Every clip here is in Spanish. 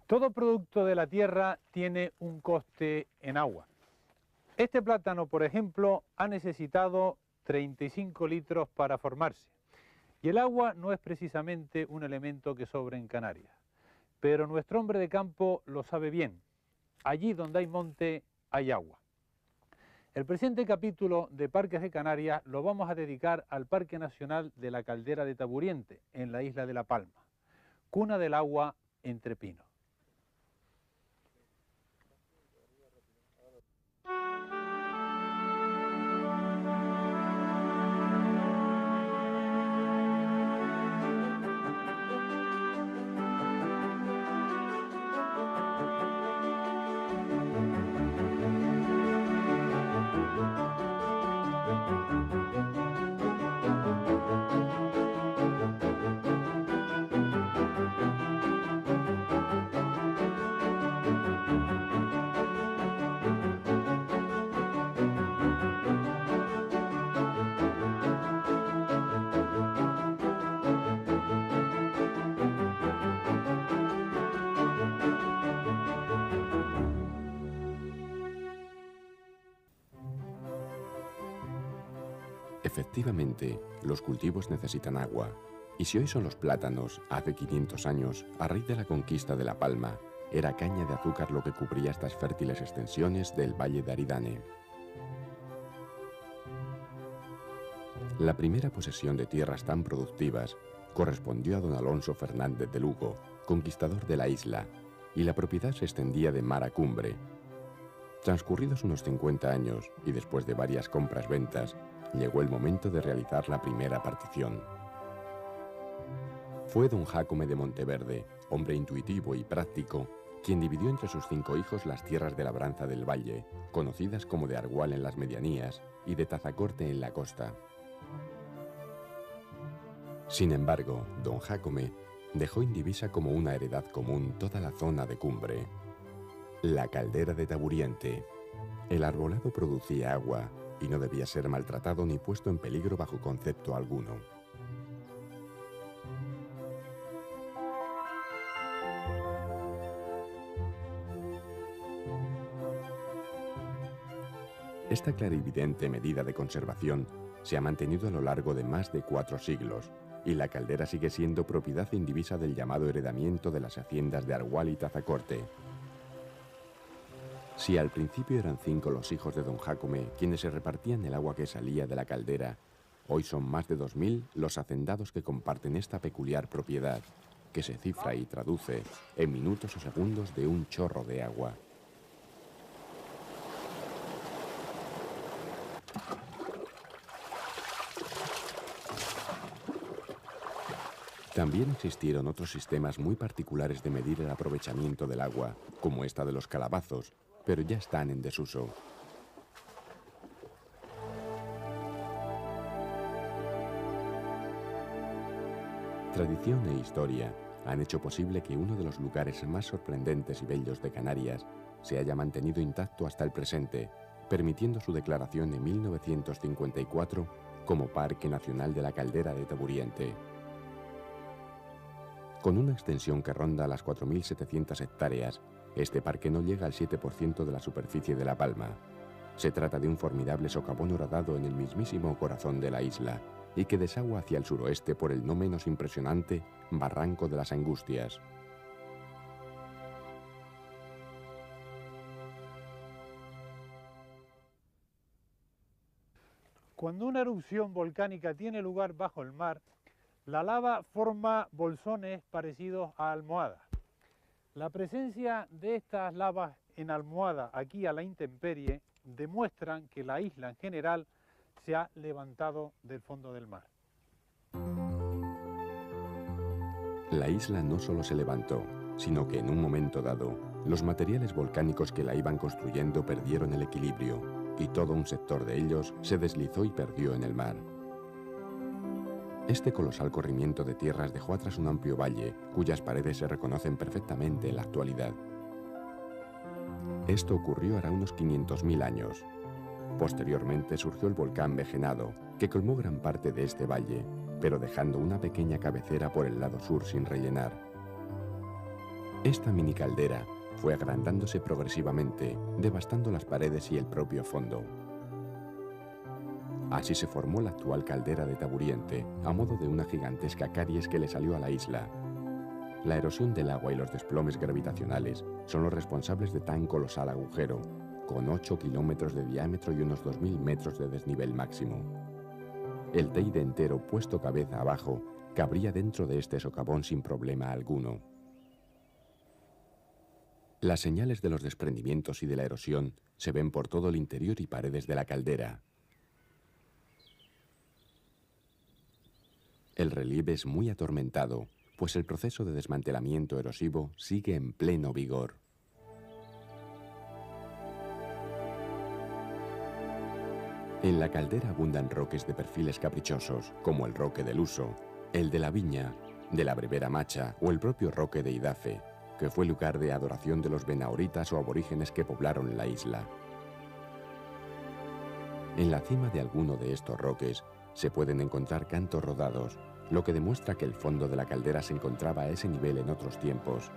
Todo producto de la tierra tiene un coste en agua. Este plátano, por ejemplo, ha necesitado 35 litros para formarse. Y el agua no es precisamente un elemento que sobre en Canarias. Pero nuestro hombre de campo lo sabe bien. Allí donde hay monte, hay agua. El presente capítulo de Parques de Canarias lo vamos a dedicar al Parque Nacional de la Caldera de Taburiente, en la isla de La Palma, cuna del agua entre pinos. Efectivamente, los cultivos necesitan agua, y si hoy son los plátanos, hace 500 años, a raíz de la conquista de La Palma, era caña de azúcar lo que cubría estas fértiles extensiones del Valle de Aridane. La primera posesión de tierras tan productivas correspondió a don Alonso Fernández de Lugo, conquistador de la isla, y la propiedad se extendía de mar a cumbre. Transcurridos unos 50 años, y después de varias compras-ventas, llegó el momento de realizar la primera partición. Fue don Jácome de Monteverde, hombre intuitivo y práctico, quien dividió entre sus 5 hijos las tierras de labranza del valle, conocidas como de Argual en las medianías y de Tazacorte en la costa. Sin embargo, don Jácome dejó indivisa como una heredad común toda la zona de cumbre. La caldera de Taburiente. El arbolado producía agua y no debía ser maltratado ni puesto en peligro bajo concepto alguno. Esta clarividente medida de conservación se ha mantenido a lo largo de más de 4 siglos, y la caldera sigue siendo propiedad indivisa del llamado heredamiento de las haciendas de Argual y Tazacorte. Si al principio eran 5 los hijos de don Jácome quienes se repartían el agua que salía de la caldera, hoy son más de 2000 los hacendados que comparten esta peculiar propiedad, que se cifra y traduce en minutos o segundos de un chorro de agua. También existieron otros sistemas muy particulares de medir el aprovechamiento del agua, como esta de los calabazos, pero ya están en desuso. Tradición e historia han hecho posible que uno de los lugares más sorprendentes y bellos de Canarias se haya mantenido intacto hasta el presente, permitiendo su declaración en 1954 como Parque Nacional de la Caldera de Taburiente. Con una extensión que ronda las 4.700 hectáreas, este parque no llega al 7% de la superficie de La Palma. Se trata de un formidable socavón horadado en el mismísimo corazón de la isla y que desagua hacia el suroeste por el no menos impresionante Barranco de las Angustias. Cuando una erupción volcánica tiene lugar bajo el mar, la lava forma bolsones parecidos a almohadas. La presencia de estas lavas en almohada aquí a la intemperie demuestran que la isla en general se ha levantado del fondo del mar. La isla no solo se levantó, sino que en un momento dado, los materiales volcánicos que la iban construyendo perdieron el equilibrio y todo un sector de ellos se deslizó y perdió en el mar. Este colosal corrimiento de tierras dejó atrás un amplio valle, cuyas paredes se reconocen perfectamente en la actualidad. Esto ocurrió hará unos 500.000 años. Posteriormente surgió el volcán Vejenado, que colmó gran parte de este valle, pero dejando una pequeña cabecera por el lado sur sin rellenar. Esta mini caldera fue agrandándose progresivamente, devastando las paredes y el propio fondo. Así se formó la actual caldera de Taburiente, a modo de una gigantesca caries que le salió a la isla. La erosión del agua y los desplomes gravitacionales son los responsables de tan colosal agujero, con 8 kilómetros de diámetro y unos 2.000 metros de desnivel máximo. El Teide entero, puesto cabeza abajo, cabría dentro de este socavón sin problema alguno. Las señales de los desprendimientos y de la erosión se ven por todo el interior y paredes de la caldera. El relieve es muy atormentado, pues el proceso de desmantelamiento erosivo sigue en pleno vigor. En la caldera abundan roques de perfiles caprichosos, como el roque del Uso, el de la Viña, de la Brevera Macha o el propio roque de Idafe, que fue lugar de adoración de los benaoritas o aborígenes que poblaron la isla. En la cima de alguno de estos roques se pueden encontrar cantos rodados, lo que demuestra que el fondo de la caldera se encontraba a ese nivel en otros tiempos.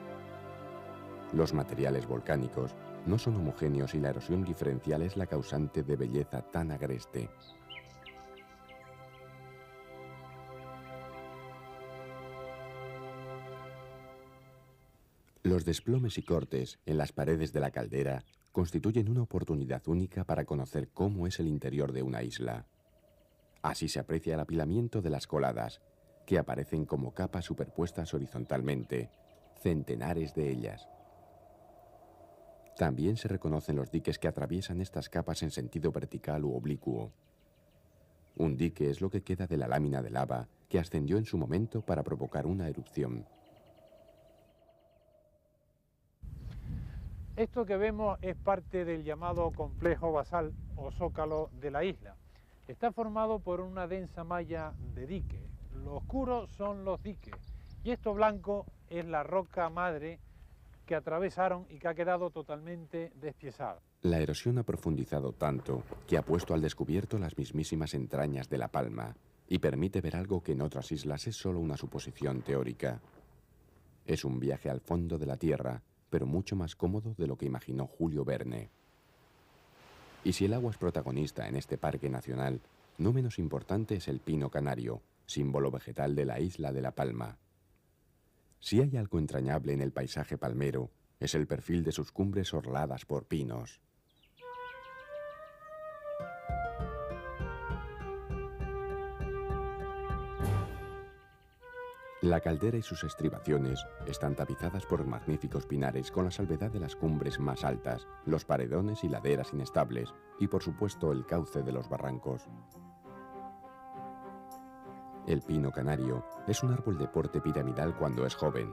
Los materiales volcánicos no son homogéneos y la erosión diferencial es la causante de belleza tan agreste. Los desplomes y cortes en las paredes de la caldera constituyen una oportunidad única para conocer cómo es el interior de una isla. Así se aprecia el apilamiento de las coladas, que aparecen como capas superpuestas horizontalmente, centenares de ellas. También se reconocen los diques que atraviesan estas capas en sentido vertical u oblicuo. Un dique es lo que queda de la lámina de lava que ascendió en su momento para provocar una erupción. Esto que vemos es parte del llamado complejo basal o zócalo de la isla. Está formado por una densa malla de diques. Lo oscuro son los diques y esto blanco es la roca madre que atravesaron y que ha quedado totalmente despiezada. La erosión ha profundizado tanto que ha puesto al descubierto las mismísimas entrañas de La Palma y permite ver algo que en otras islas es solo una suposición teórica. Es un viaje al fondo de la tierra, pero mucho más cómodo de lo que imaginó Julio Verne. Y si el agua es protagonista en este parque nacional, no menos importante es el pino canario, símbolo vegetal de la isla de La Palma. Si hay algo entrañable en el paisaje palmero, es el perfil de sus cumbres orladas por pinos. La caldera y sus estribaciones están tapizadas por magníficos pinares con la salvedad de las cumbres más altas, los paredones y laderas inestables y por supuesto el cauce de los barrancos. El pino canario es un árbol de porte piramidal cuando es joven.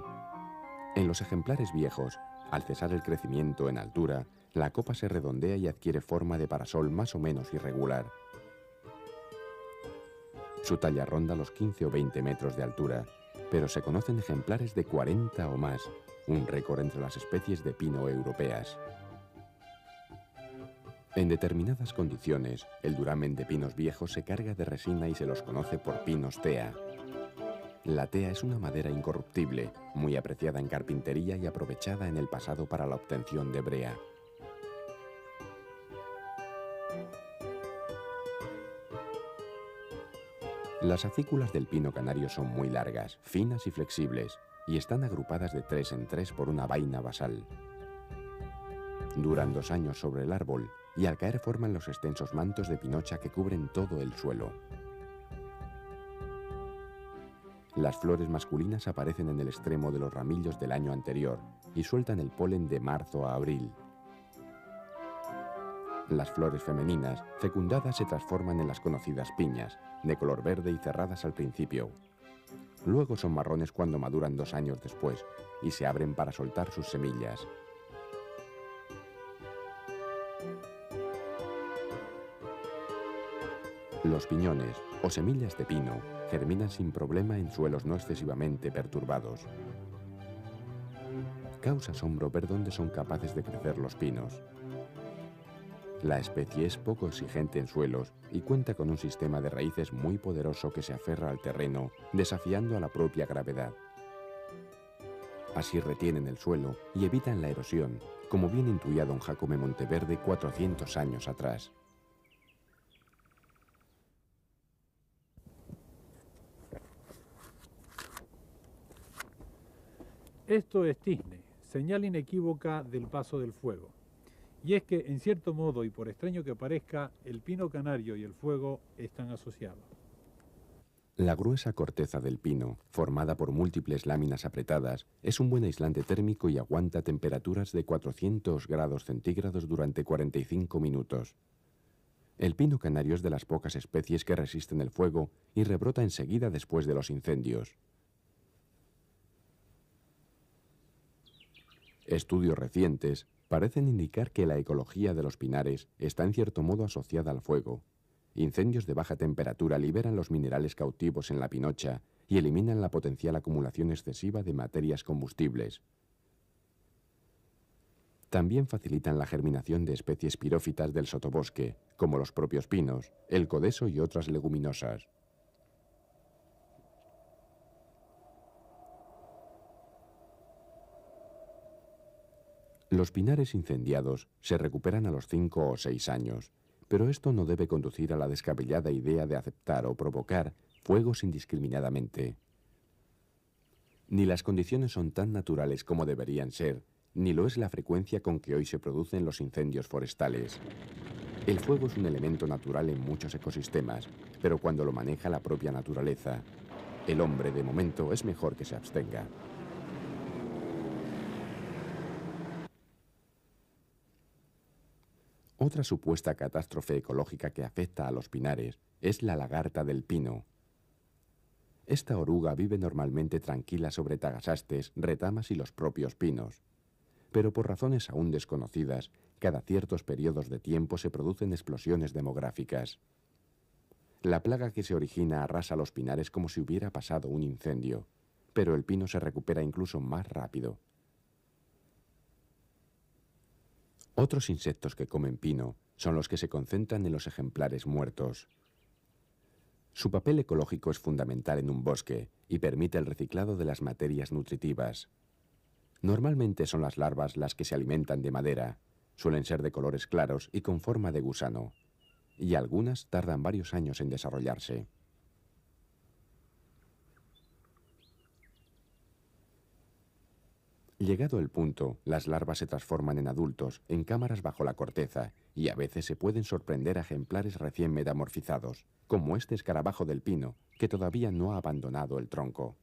En los ejemplares viejos, al cesar el crecimiento en altura, la copa se redondea y adquiere forma de parasol más o menos irregular. Su talla ronda los 15 o 20 metros de altura, pero se conocen ejemplares de 40 o más, un récord entre las especies de pino europeas. En determinadas condiciones, el duramen de pinos viejos se carga de resina y se los conoce por pinos tea. La tea es una madera incorruptible, muy apreciada en carpintería y aprovechada en el pasado para la obtención de brea. Las acículas del pino canario son muy largas, finas y flexibles, y están agrupadas de 3 en 3 por una vaina basal. Duran 2 años sobre el árbol y al caer forman los extensos mantos de pinocha que cubren todo el suelo. Las flores masculinas aparecen en el extremo de los ramillos del año anterior y sueltan el polen de marzo a abril. Las flores femeninas, fecundadas, se transforman en las conocidas piñas, de color verde y cerradas al principio. Luego son marrones cuando maduran 2 años después y se abren para soltar sus semillas. Los piñones, o semillas de pino, germinan sin problema en suelos no excesivamente perturbados. Causa asombro ver dónde son capaces de crecer los pinos. La especie es poco exigente en suelos y cuenta con un sistema de raíces muy poderoso que se aferra al terreno, desafiando a la propia gravedad. Así retienen el suelo y evitan la erosión, como bien intuía don Jacome Monteverde 400 años atrás. Esto es tizne, señal inequívoca del paso del fuego. Y es que, en cierto modo, y por extraño que parezca, el pino canario y el fuego están asociados. La gruesa corteza del pino, formada por múltiples láminas apretadas, es un buen aislante térmico y aguanta temperaturas de 400 grados centígrados durante 45 minutos. El pino canario es de las pocas especies que resisten el fuego y rebrota enseguida después de los incendios. Estudios recientes parecen indicar que la ecología de los pinares está en cierto modo asociada al fuego. Incendios de baja temperatura liberan los minerales cautivos en la pinocha y eliminan la potencial acumulación excesiva de materias combustibles. También facilitan la germinación de especies pirófitas del sotobosque, como los propios pinos, el codeso y otras leguminosas. Los pinares incendiados se recuperan a los 5 o 6 años, pero esto no debe conducir a la descabellada idea de aceptar o provocar fuegos indiscriminadamente. Ni las condiciones son tan naturales como deberían ser, ni lo es la frecuencia con que hoy se producen los incendios forestales. El fuego es un elemento natural en muchos ecosistemas, pero cuando lo maneja la propia naturaleza, el hombre de momento es mejor que se abstenga. Otra supuesta catástrofe ecológica que afecta a los pinares es la lagarta del pino. Esta oruga vive normalmente tranquila sobre tagasastes, retamas y los propios pinos. Pero por razones aún desconocidas, cada ciertos periodos de tiempo se producen explosiones demográficas. La plaga que se origina arrasa los pinares como si hubiera pasado un incendio, pero el pino se recupera incluso más rápido. Otros insectos que comen pino son los que se concentran en los ejemplares muertos. Su papel ecológico es fundamental en un bosque y permite el reciclado de las materias nutritivas. Normalmente son las larvas las que se alimentan de madera, suelen ser de colores claros y con forma de gusano, y algunas tardan varios años en desarrollarse. Llegado el punto, las larvas se transforman en adultos, en cámaras bajo la corteza, y a veces se pueden sorprender a ejemplares recién metamorfizados, como este escarabajo del pino, que todavía no ha abandonado el tronco.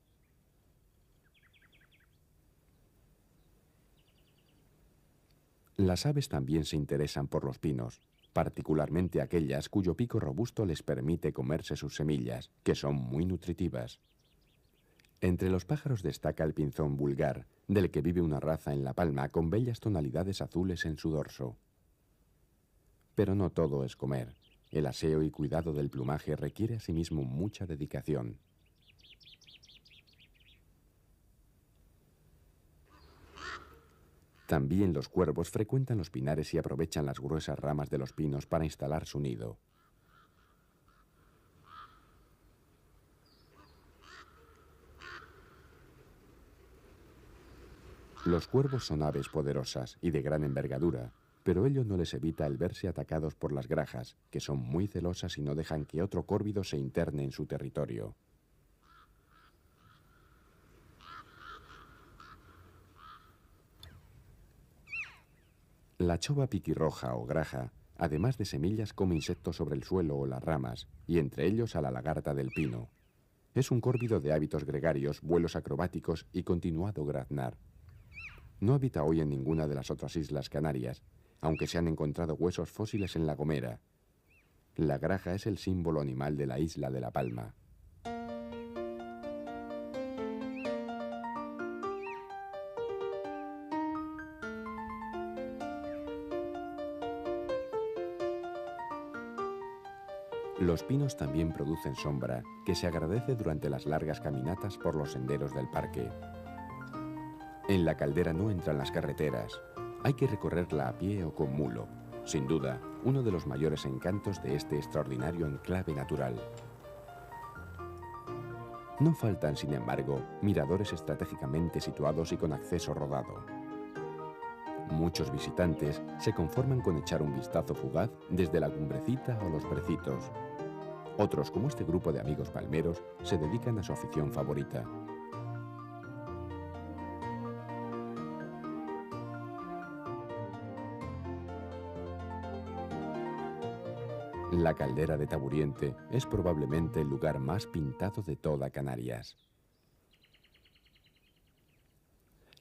Las aves también se interesan por los pinos, particularmente aquellas cuyo pico robusto les permite comerse sus semillas, que son muy nutritivas. Entre los pájaros destaca el pinzón vulgar, del que vive una raza en La Palma con bellas tonalidades azules en su dorso. Pero no todo es comer. El aseo y cuidado del plumaje requiere asimismo mucha dedicación. También los cuervos frecuentan los pinares y aprovechan las gruesas ramas de los pinos para instalar su nido. Los cuervos son aves poderosas y de gran envergadura, pero ello no les evita el verse atacados por las grajas, que son muy celosas y no dejan que otro córvido se interne en su territorio. La chova piquirroja o graja, además de semillas, come insectos sobre el suelo o las ramas, y entre ellos a la lagarta del pino. Es un córvido de hábitos gregarios, vuelos acrobáticos y continuado graznar. No habita hoy en ninguna de las otras islas Canarias, aunque se han encontrado huesos fósiles en La Gomera. La graja es el símbolo animal de la isla de La Palma. Los pinos también producen sombra, que se agradece durante las largas caminatas por los senderos del parque. En la caldera no entran las carreteras. Hay que recorrerla a pie o con mulo. Sin duda, uno de los mayores encantos de este extraordinario enclave natural. No faltan, sin embargo, miradores estratégicamente situados y con acceso rodado. Muchos visitantes se conforman con echar un vistazo fugaz desde la cumbrecita o los brecitos. Otros, como este grupo de amigos palmeros, se dedican a su afición favorita. La caldera de Taburiente es probablemente el lugar más pintado de toda Canarias.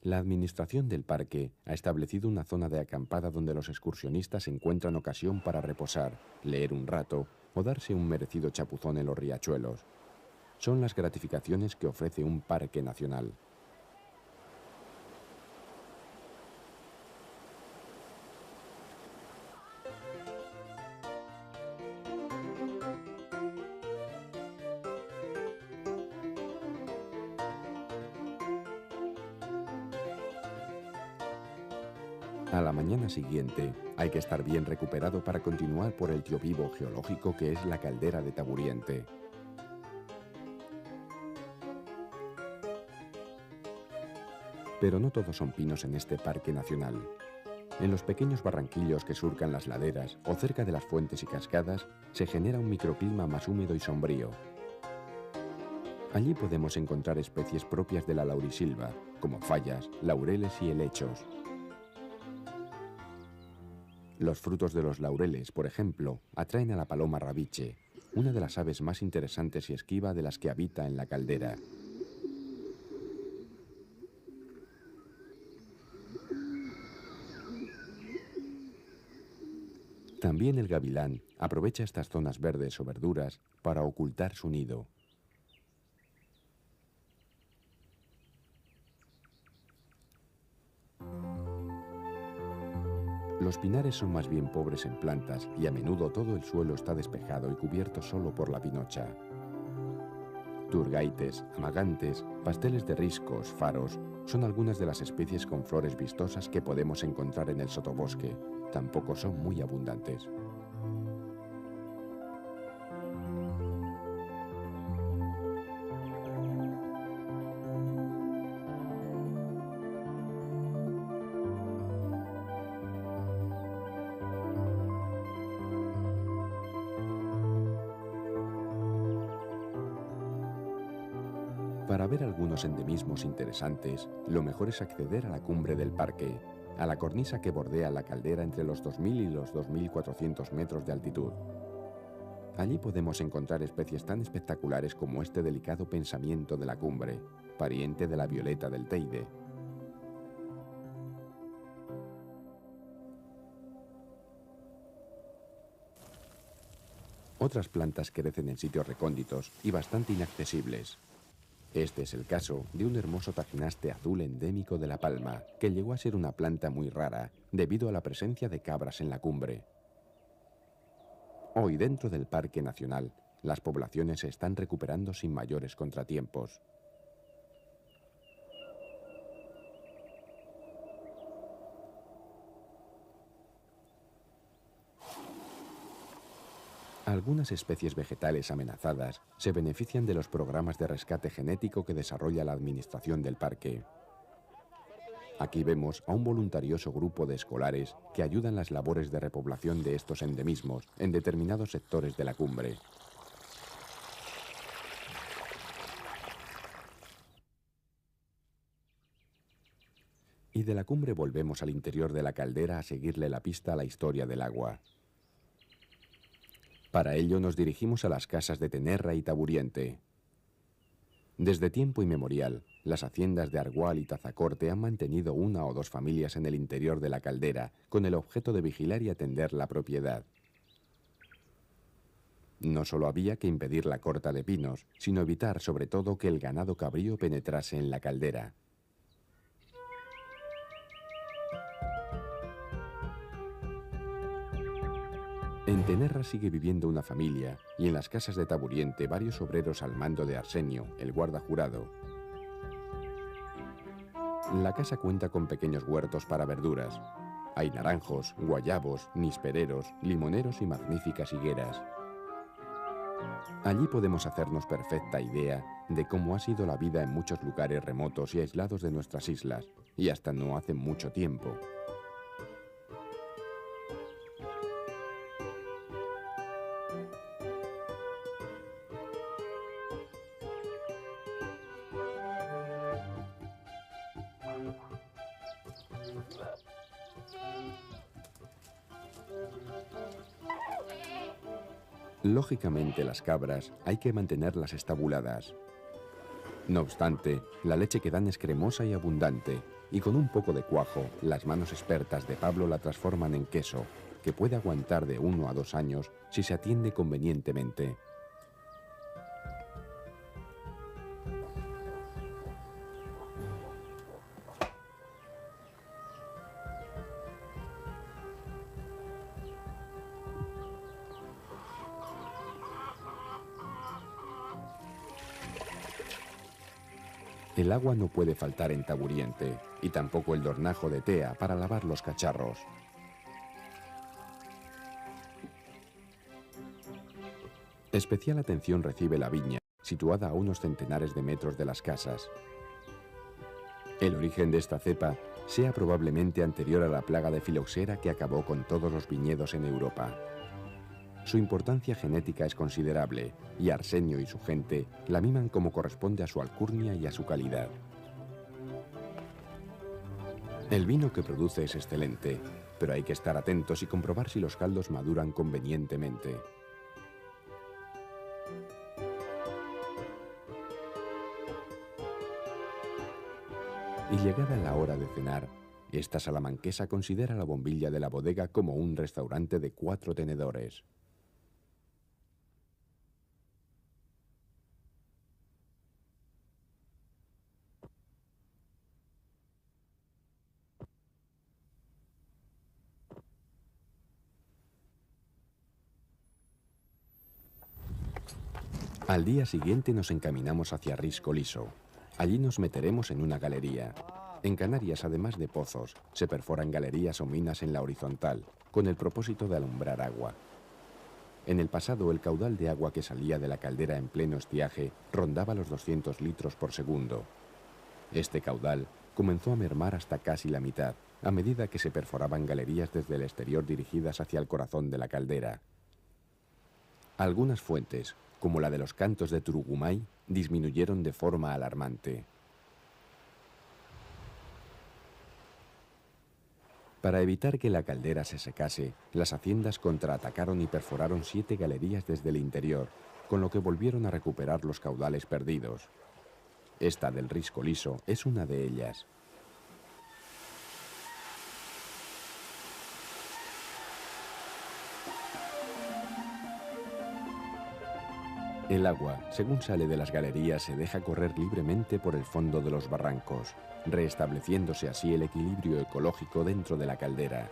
La administración del parque ha establecido una zona de acampada donde los excursionistas encuentran ocasión para reposar, leer un rato o darse un merecido chapuzón en los riachuelos. Son las gratificaciones que ofrece un parque nacional. A la mañana siguiente hay que estar bien recuperado para continuar por el tío vivo geológico que es la caldera de Taburiente. Pero no todos son pinos en este parque nacional. En los pequeños barranquillos que surcan las laderas o cerca de las fuentes y cascadas se genera un microclima más húmedo y sombrío. Allí podemos encontrar especies propias de la laurisilva, como fallas, laureles y helechos. Los frutos de los laureles, por ejemplo, atraen a la paloma rabiche, una de las aves más interesantes y esquiva de las que habita en la caldera. También el gavilán aprovecha estas zonas verdes o verduras para ocultar su nido. Los pinares son más bien pobres en plantas y a menudo todo el suelo está despejado y cubierto solo por la pinocha. Turgaites, amagantes, pasteles de riscos, faros, son algunas de las especies con flores vistosas que podemos encontrar en el sotobosque. Tampoco son muy abundantes. Para ver algunos endemismos interesantes, lo mejor es acceder a la cumbre del parque, a la cornisa que bordea la caldera entre los 2000 y los 2400 metros de altitud. Allí podemos encontrar especies tan espectaculares como este delicado pensamiento de la cumbre, pariente de la violeta del Teide. Otras plantas crecen en sitios recónditos y bastante inaccesibles. Este es el caso de un hermoso taginaste azul endémico de La Palma, que llegó a ser una planta muy rara debido a la presencia de cabras en la cumbre. Hoy, dentro del Parque Nacional, las poblaciones se están recuperando sin mayores contratiempos. Algunas especies vegetales amenazadas se benefician de los programas de rescate genético que desarrolla la administración del parque. Aquí vemos a un voluntarioso grupo de escolares que ayudan las labores de repoblación de estos endemismos en determinados sectores de la cumbre. Y de la cumbre volvemos al interior de la caldera a seguirle la pista a la historia del agua. Para ello nos dirigimos a las casas de Tenerra y Taburiente. Desde tiempo inmemorial, las haciendas de Argual y Tazacorte han mantenido una o dos familias en el interior de la caldera, con el objeto de vigilar y atender la propiedad. No solo había que impedir la corta de pinos, sino evitar sobre todo que el ganado cabrío penetrase en la caldera. En Tenerra sigue viviendo una familia y en las casas de Taburiente varios obreros al mando de Arsenio, el guarda jurado. La casa cuenta con pequeños huertos para verduras. Hay naranjos, guayabos, nispereros, limoneros y magníficas higueras. Allí podemos hacernos perfecta idea de cómo ha sido la vida en muchos lugares remotos y aislados de nuestras islas, y hasta no hace mucho tiempo. Lógicamente, las cabras hay que mantenerlas estabuladas. No obstante, la leche que dan es cremosa y abundante, y con un poco de cuajo, las manos expertas de Pablo la transforman en queso, que puede aguantar de 1 a 2 años si se atiende convenientemente. El agua no puede faltar en Taburiente, y tampoco el dornajo de tea para lavar los cacharros. Especial atención recibe la viña, situada a unos centenares de metros de las casas. El origen de esta cepa sea probablemente anterior a la plaga de filoxera que acabó con todos los viñedos en Europa. Su importancia genética es considerable, y Arsenio y su gente la miman como corresponde a su alcurnia y a su calidad. El vino que produce es excelente, pero hay que estar atentos y comprobar si los caldos maduran convenientemente. Y llegada la hora de cenar, esta salamanquesa considera la bombilla de la bodega como un restaurante de 4 tenedores. Al día siguiente nos encaminamos hacia Risco Liso. Allí nos meteremos en una galería. En Canarias, además de pozos, se perforan galerías o minas en la horizontal, con el propósito de alumbrar agua. En el pasado, el caudal de agua que salía de la caldera en pleno estiaje rondaba los 200 litros por segundo. Este caudal comenzó a mermar hasta casi la mitad, a medida que se perforaban galerías desde el exterior dirigidas hacia el corazón de la caldera. Algunas fuentes, como la de los Cantos de Turugumay, disminuyeron de forma alarmante. Para evitar que la caldera se secase, las haciendas contraatacaron y perforaron 7 galerías desde el interior, con lo que volvieron a recuperar los caudales perdidos. Esta del Risco Liso es una de ellas. El agua, según sale de las galerías, se deja correr libremente por el fondo de los barrancos, restableciéndose así el equilibrio ecológico dentro de la caldera.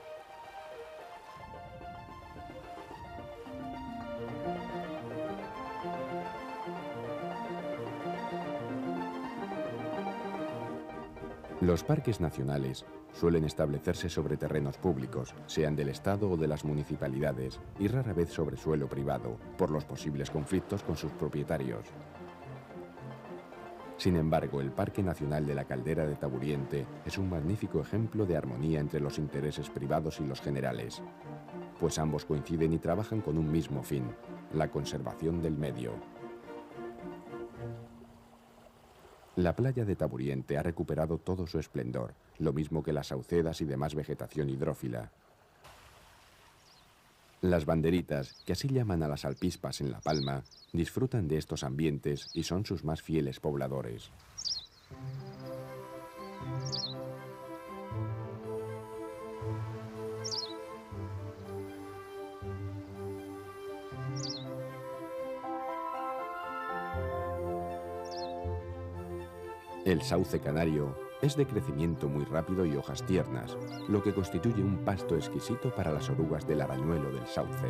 Los parques nacionales suelen establecerse sobre terrenos públicos, sean del Estado o de las municipalidades, y rara vez sobre suelo privado, por los posibles conflictos con sus propietarios. Sin embargo, el Parque Nacional de la Caldera de Taburiente es un magnífico ejemplo de armonía entre los intereses privados y los generales, pues ambos coinciden y trabajan con un mismo fin, la conservación del medio. La playa de Taburiente ha recuperado todo su esplendor, lo mismo que las saucedas y demás vegetación hidrófila. Las banderitas, que así llaman a las alpispas en La Palma, disfrutan de estos ambientes y son sus más fieles pobladores. El sauce canario es de crecimiento muy rápido y hojas tiernas, lo que constituye un pasto exquisito para las orugas del arañuelo del sauce.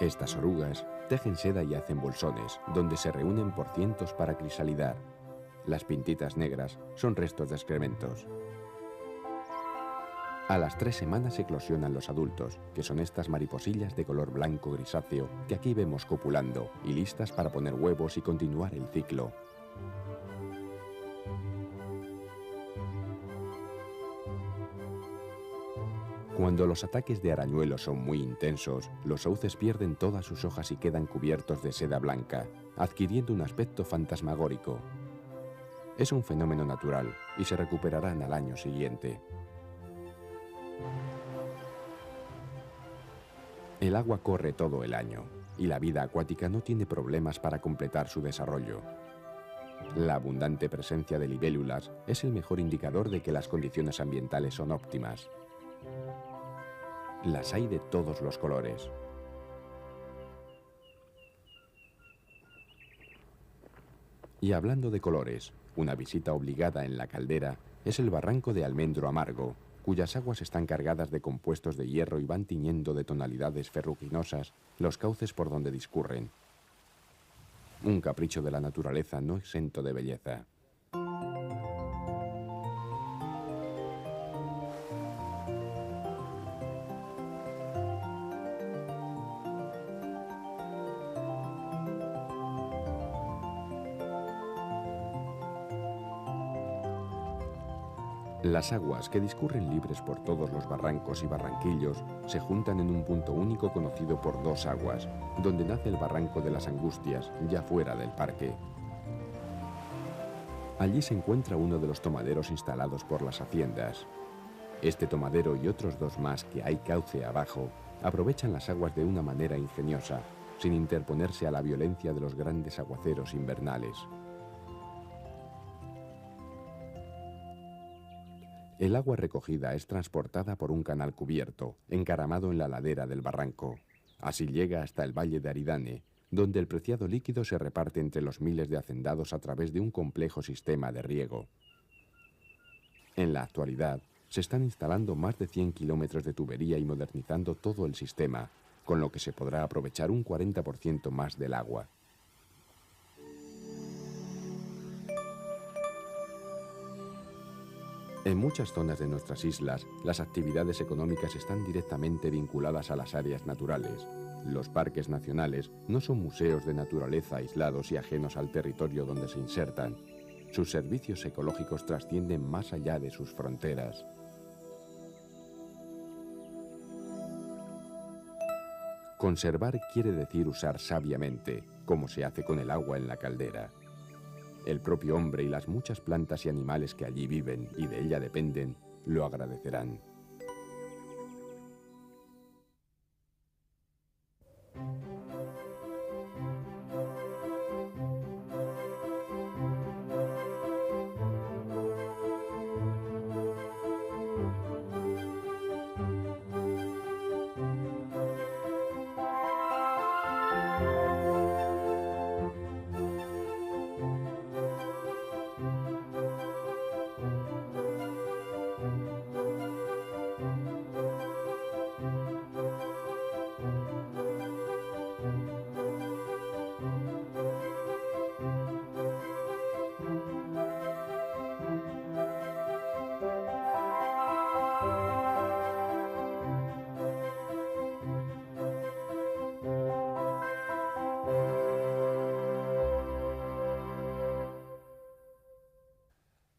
Estas orugas tejen seda y hacen bolsones, donde se reúnen por cientos para crisalidar. Las pintitas negras son restos de excrementos. A las 3 semanas eclosionan los adultos, que son estas mariposillas de color blanco grisáceo que aquí vemos copulando y listas para poner huevos y continuar el ciclo. Cuando los ataques de arañuelos son muy intensos, los sauces pierden todas sus hojas y quedan cubiertos de seda blanca, adquiriendo un aspecto fantasmagórico. Es un fenómeno natural y se recuperarán al año siguiente. El agua corre todo el año y la vida acuática no tiene problemas para completar su desarrollo. La abundante presencia de libélulas es el mejor indicador de que las condiciones ambientales son óptimas. Las hay de todos los colores. Y hablando de colores, una visita obligada en la caldera es el barranco de Almendro Amargo, cuyas aguas están cargadas de compuestos de hierro y van tiñendo de tonalidades ferruginosas los cauces por donde discurren. Un capricho de la naturaleza no exento de belleza. Las aguas que discurren libres por todos los barrancos y barranquillos se juntan en un punto único conocido por Dos Aguas, donde nace el barranco de las Angustias, ya fuera del parque. Allí se encuentra uno de los tomaderos instalados por las haciendas. Este tomadero y otros 2 más que hay cauce abajo aprovechan las aguas de una manera ingeniosa, sin interponerse a la violencia de los grandes aguaceros invernales. El agua recogida es transportada por un canal cubierto, encaramado en la ladera del barranco. Así llega hasta el valle de Aridane, donde el preciado líquido se reparte entre los miles de hacendados a través de un complejo sistema de riego. En la actualidad, se están instalando más de 100 kilómetros de tubería y modernizando todo el sistema, con lo que se podrá aprovechar un 40% más del agua. En muchas zonas de nuestras islas, las actividades económicas están directamente vinculadas a las áreas naturales. Los parques nacionales no son museos de naturaleza aislados y ajenos al territorio donde se insertan. Sus servicios ecológicos trascienden más allá de sus fronteras. Conservar quiere decir usar sabiamente, como se hace con el agua en la caldera. El propio hombre y las muchas plantas y animales que allí viven y de ella dependen, lo agradecerán.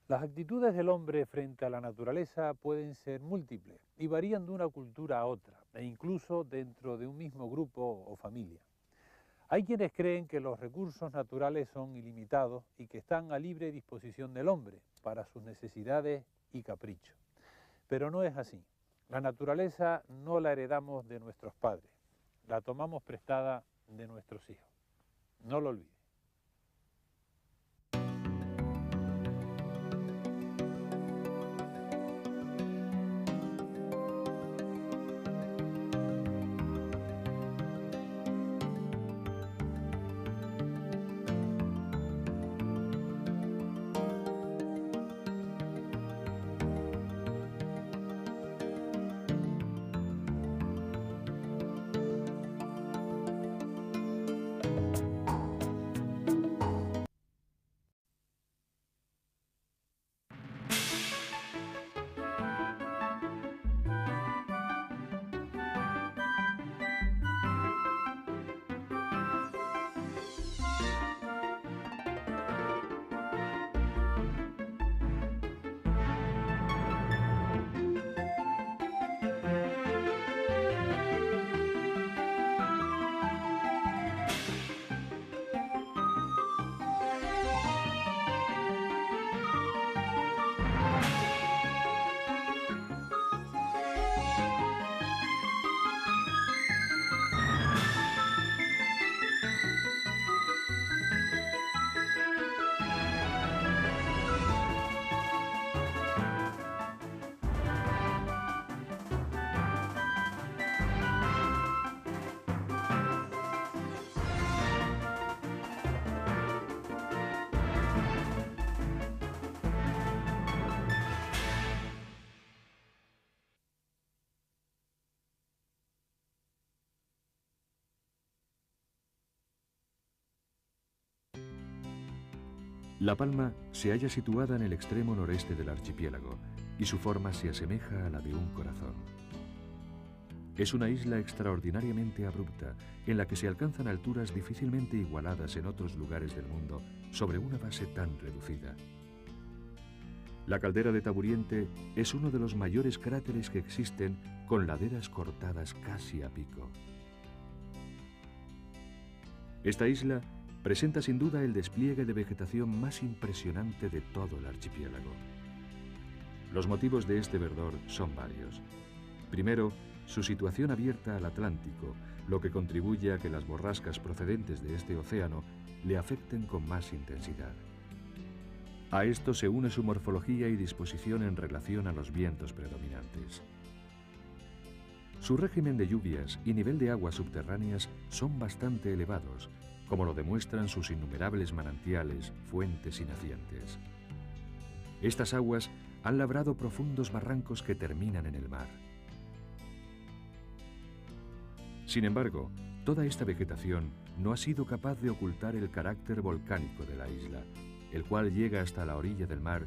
Las actitudes del hombre frente a la naturaleza pueden ser múltiples y varían de una cultura a otra, e incluso dentro de un mismo grupo o familia. Hay quienes creen que los recursos naturales son ilimitados y que están a libre disposición del hombre para sus necesidades y caprichos. Pero no es así. La naturaleza no la heredamos de nuestros padres, la tomamos prestada de nuestros hijos. No lo olvides. La Palma se halla situada en el extremo noreste del archipiélago y su forma se asemeja a la de un corazón. Es una isla extraordinariamente abrupta en la que se alcanzan alturas difícilmente igualadas en otros lugares del mundo sobre una base tan reducida. La caldera de Taburiente es uno de los mayores cráteres que existen, con laderas cortadas casi a pico. Esta isla presenta sin duda el despliegue de vegetación más impresionante de todo el archipiélago. Los motivos de este verdor son varios. Primero, su situación abierta al Atlántico, lo que contribuye a que las borrascas procedentes de este océano le afecten con más intensidad. A esto se une su morfología y disposición en relación a los vientos predominantes. Su régimen de lluvias y nivel de aguas subterráneas son bastante elevados, como lo demuestran sus innumerables manantiales, fuentes y nacientes. Estas aguas han labrado profundos barrancos que terminan en el mar. Sin embargo, toda esta vegetación no ha sido capaz de ocultar el carácter volcánico de la isla, el cual llega hasta la orilla del mar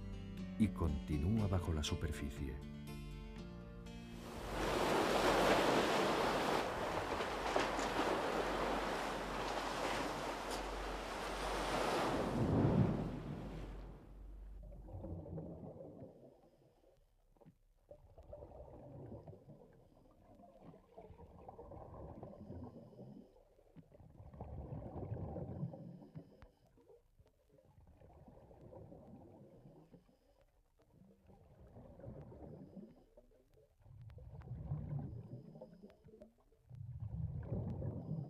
y continúa bajo la superficie.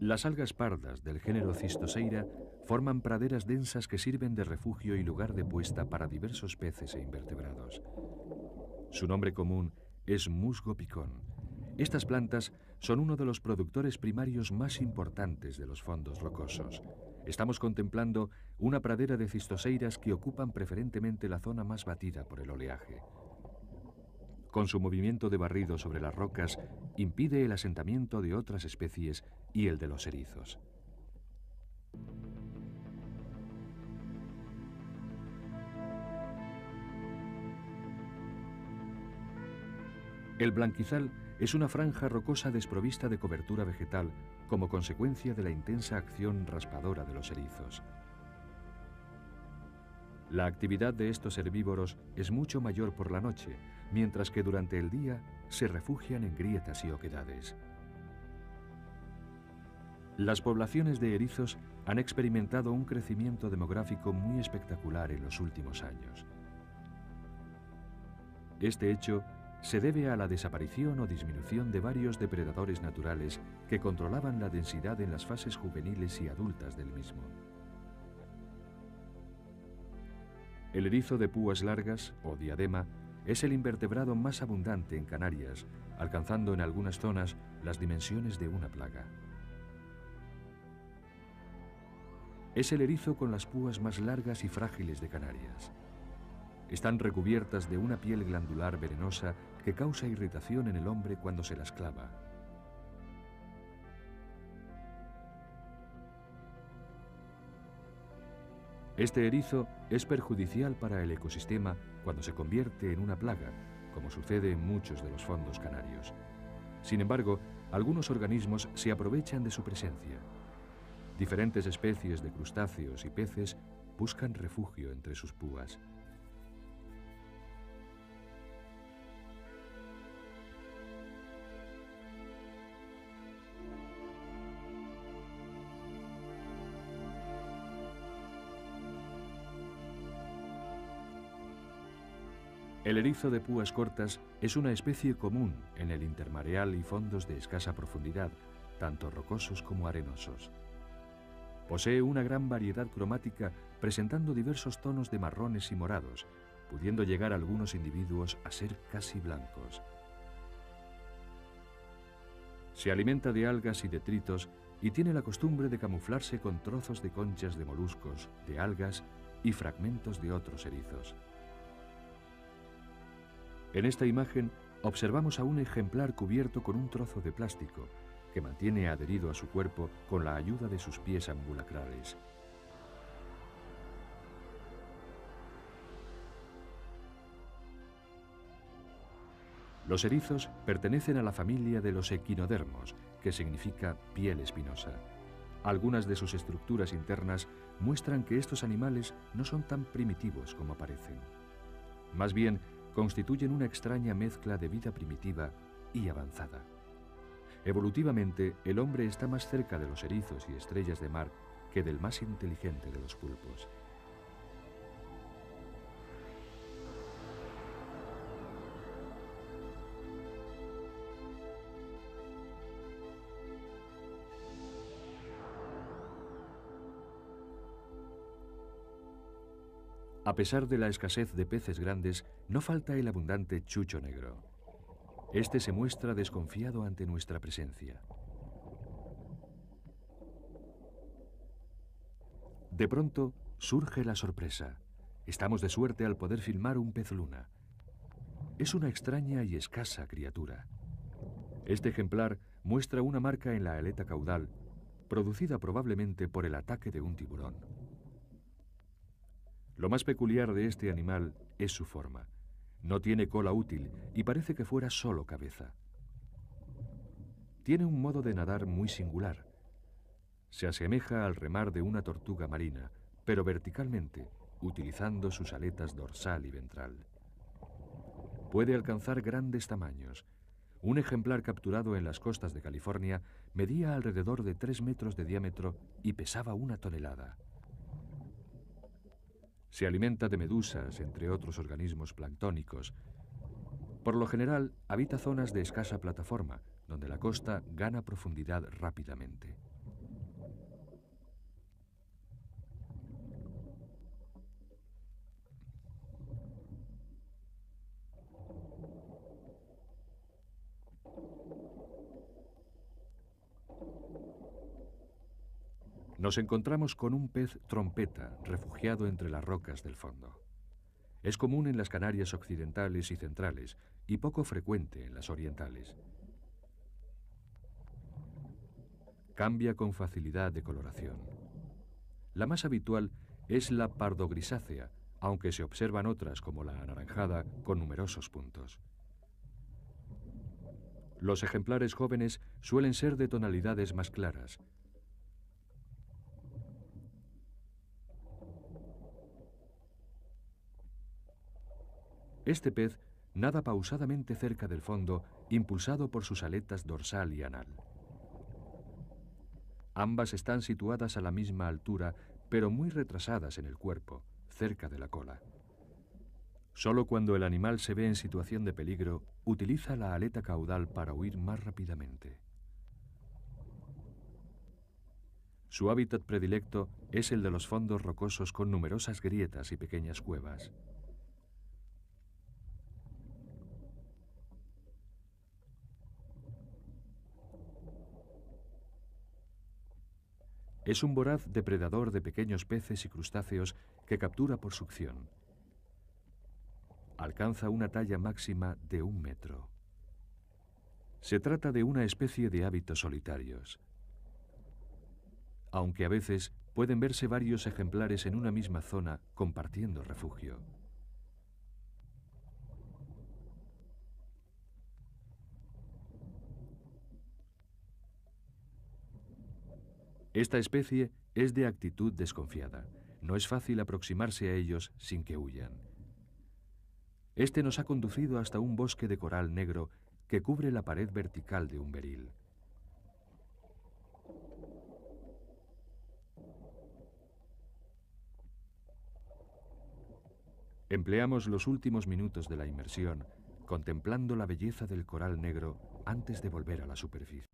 Las algas pardas del género Cistoseira forman praderas densas que sirven de refugio y lugar de puesta para diversos peces e invertebrados. Su nombre común es musgo picón. Estas plantas son uno de los productores primarios más importantes de los fondos rocosos. Estamos contemplando una pradera de cistoseiras que ocupan preferentemente la zona más batida por el oleaje. Con su movimiento de barrido sobre las rocas, impide el asentamiento de otras especies y el de los erizos. El blanquizal es una franja rocosa desprovista de cobertura vegetal como consecuencia de la intensa acción raspadora de los erizos. La actividad de estos herbívoros es mucho mayor por la noche, mientras que durante el día se refugian en grietas y oquedades. Las poblaciones de erizos han experimentado un crecimiento demográfico muy espectacular en los últimos años. Este hecho se debe a la desaparición o disminución de varios depredadores naturales que controlaban la densidad en las fases juveniles y adultas del mismo. El erizo de púas largas, o diadema, es el invertebrado más abundante en Canarias, alcanzando en algunas zonas las dimensiones de una plaga. Es el erizo con las púas más largas y frágiles de Canarias. Están recubiertas de una piel glandular venenosa que causa irritación en el hombre cuando se las clava. Este erizo es perjudicial para el ecosistema cuando se convierte en una plaga, como sucede en muchos de los fondos canarios. Sin embargo, algunos organismos se aprovechan de su presencia. Diferentes especies de crustáceos y peces buscan refugio entre sus púas. El erizo de púas cortas es una especie común en el intermareal y fondos de escasa profundidad, tanto rocosos como arenosos. Posee una gran variedad cromática, presentando diversos tonos de marrones y morados, pudiendo llegar algunos individuos a ser casi blancos. Se alimenta de algas y detritos y tiene la costumbre de camuflarse con trozos de conchas de moluscos, de algas y fragmentos de otros erizos. En esta imagen observamos a un ejemplar cubierto con un trozo de plástico que mantiene adherido a su cuerpo con la ayuda de sus pies ambulacrales. Los erizos pertenecen a la familia de los equinodermos, que significa piel espinosa. Algunas de sus estructuras internas muestran que estos animales no son tan primitivos como parecen. Más bien, constituyen una extraña mezcla de vida primitiva y avanzada. Evolutivamente, el hombre está más cerca de los erizos y estrellas de mar que del más inteligente de los pulpos. A pesar de la escasez de peces grandes, no falta el abundante chucho negro. Este se muestra desconfiado ante nuestra presencia. De pronto, surge la sorpresa. Estamos de suerte al poder filmar un pez luna. Es una extraña y escasa criatura. Este ejemplar muestra una marca en la aleta caudal, producida probablemente por el ataque de un tiburón. Lo más peculiar de este animal es su forma. No tiene cola útil y parece que fuera solo cabeza. Tiene un modo de nadar muy singular. Se asemeja al remar de una tortuga marina, pero verticalmente, utilizando sus aletas dorsal y ventral. Puede alcanzar grandes tamaños. Un ejemplar capturado en las costas de California medía alrededor de 3 metros de diámetro y pesaba 1 tonelada. Se alimenta de medusas, entre otros organismos planctónicos. Por lo general, habita zonas de escasa plataforma, donde la costa gana profundidad rápidamente. Nos encontramos con un pez trompeta refugiado entre las rocas del fondo. Es común en las Canarias occidentales y centrales y poco frecuente en las orientales. Cambia con facilidad de coloración. La más habitual es la pardogrisácea, aunque se observan otras como la anaranjada con numerosos puntos. Los ejemplares jóvenes suelen ser de tonalidades más claras. Este pez nada pausadamente cerca del fondo, impulsado por sus aletas dorsal y anal. Ambas están situadas a la misma altura, pero muy retrasadas en el cuerpo, cerca de la cola. Solo cuando el animal se ve en situación de peligro, utiliza la aleta caudal para huir más rápidamente. Su hábitat predilecto es el de los fondos rocosos con numerosas grietas y pequeñas cuevas. Es un voraz depredador de pequeños peces y crustáceos que captura por succión. Alcanza una talla máxima de 1 metro. Se trata de una especie de hábitos solitarios, aunque a veces pueden verse varios ejemplares en una misma zona compartiendo refugio. Esta especie es de actitud desconfiada. No es fácil aproximarse a ellos sin que huyan. Este nos ha conducido hasta un bosque de coral negro que cubre la pared vertical de un beril. Empleamos los últimos minutos de la inmersión contemplando la belleza del coral negro antes de volver a la superficie.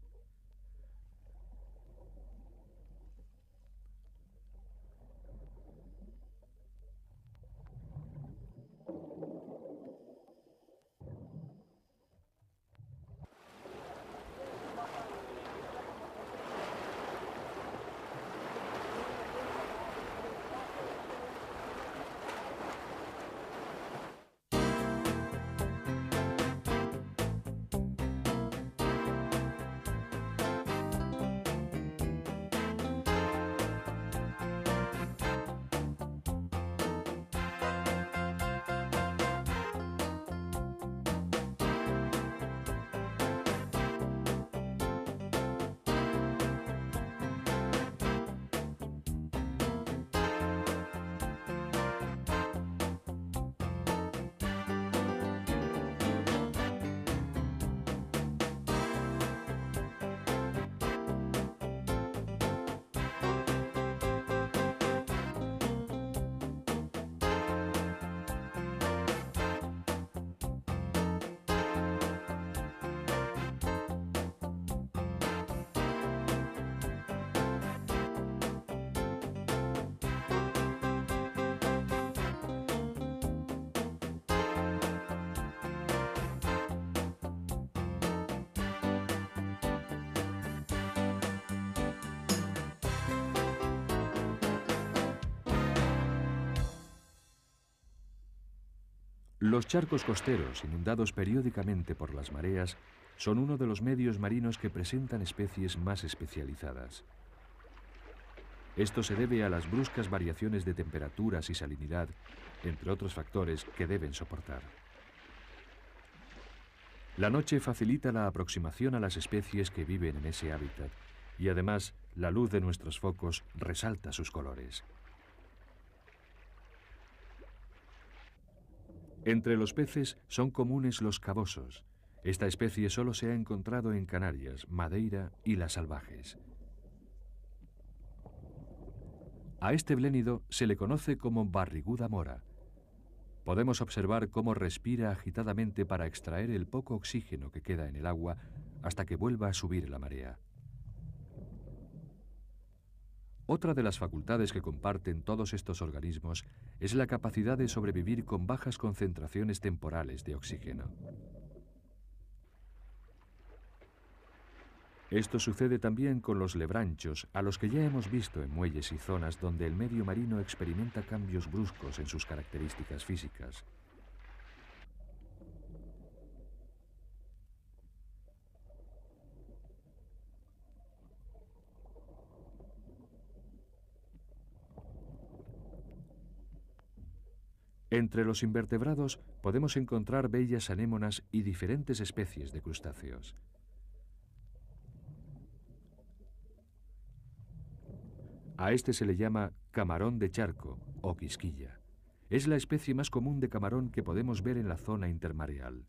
Los charcos costeros, inundados periódicamente por las mareas, son uno de los medios marinos que presentan especies más especializadas. Esto se debe a las bruscas variaciones de temperaturas y salinidad, entre otros factores que deben soportar. La noche facilita la aproximación a las especies que viven en ese hábitat y además la luz de nuestros focos resalta sus colores. Entre los peces son comunes los cabosos. Esta especie solo se ha encontrado en Canarias, Madeira y las Salvajes. A este blénido se le conoce como barriguda mora. Podemos observar cómo respira agitadamente para extraer el poco oxígeno que queda en el agua hasta que vuelva a subir la marea. Otra de las facultades que comparten todos estos organismos es la capacidad de sobrevivir con bajas concentraciones temporales de oxígeno. Esto sucede también con los lebranchos, a los que ya hemos visto en muelles y zonas donde el medio marino experimenta cambios bruscos en sus características físicas. Entre los invertebrados podemos encontrar bellas anémonas y diferentes especies de crustáceos. A este se le llama camarón de charco o quisquilla. Es la especie más común de camarón que podemos ver en la zona intermareal.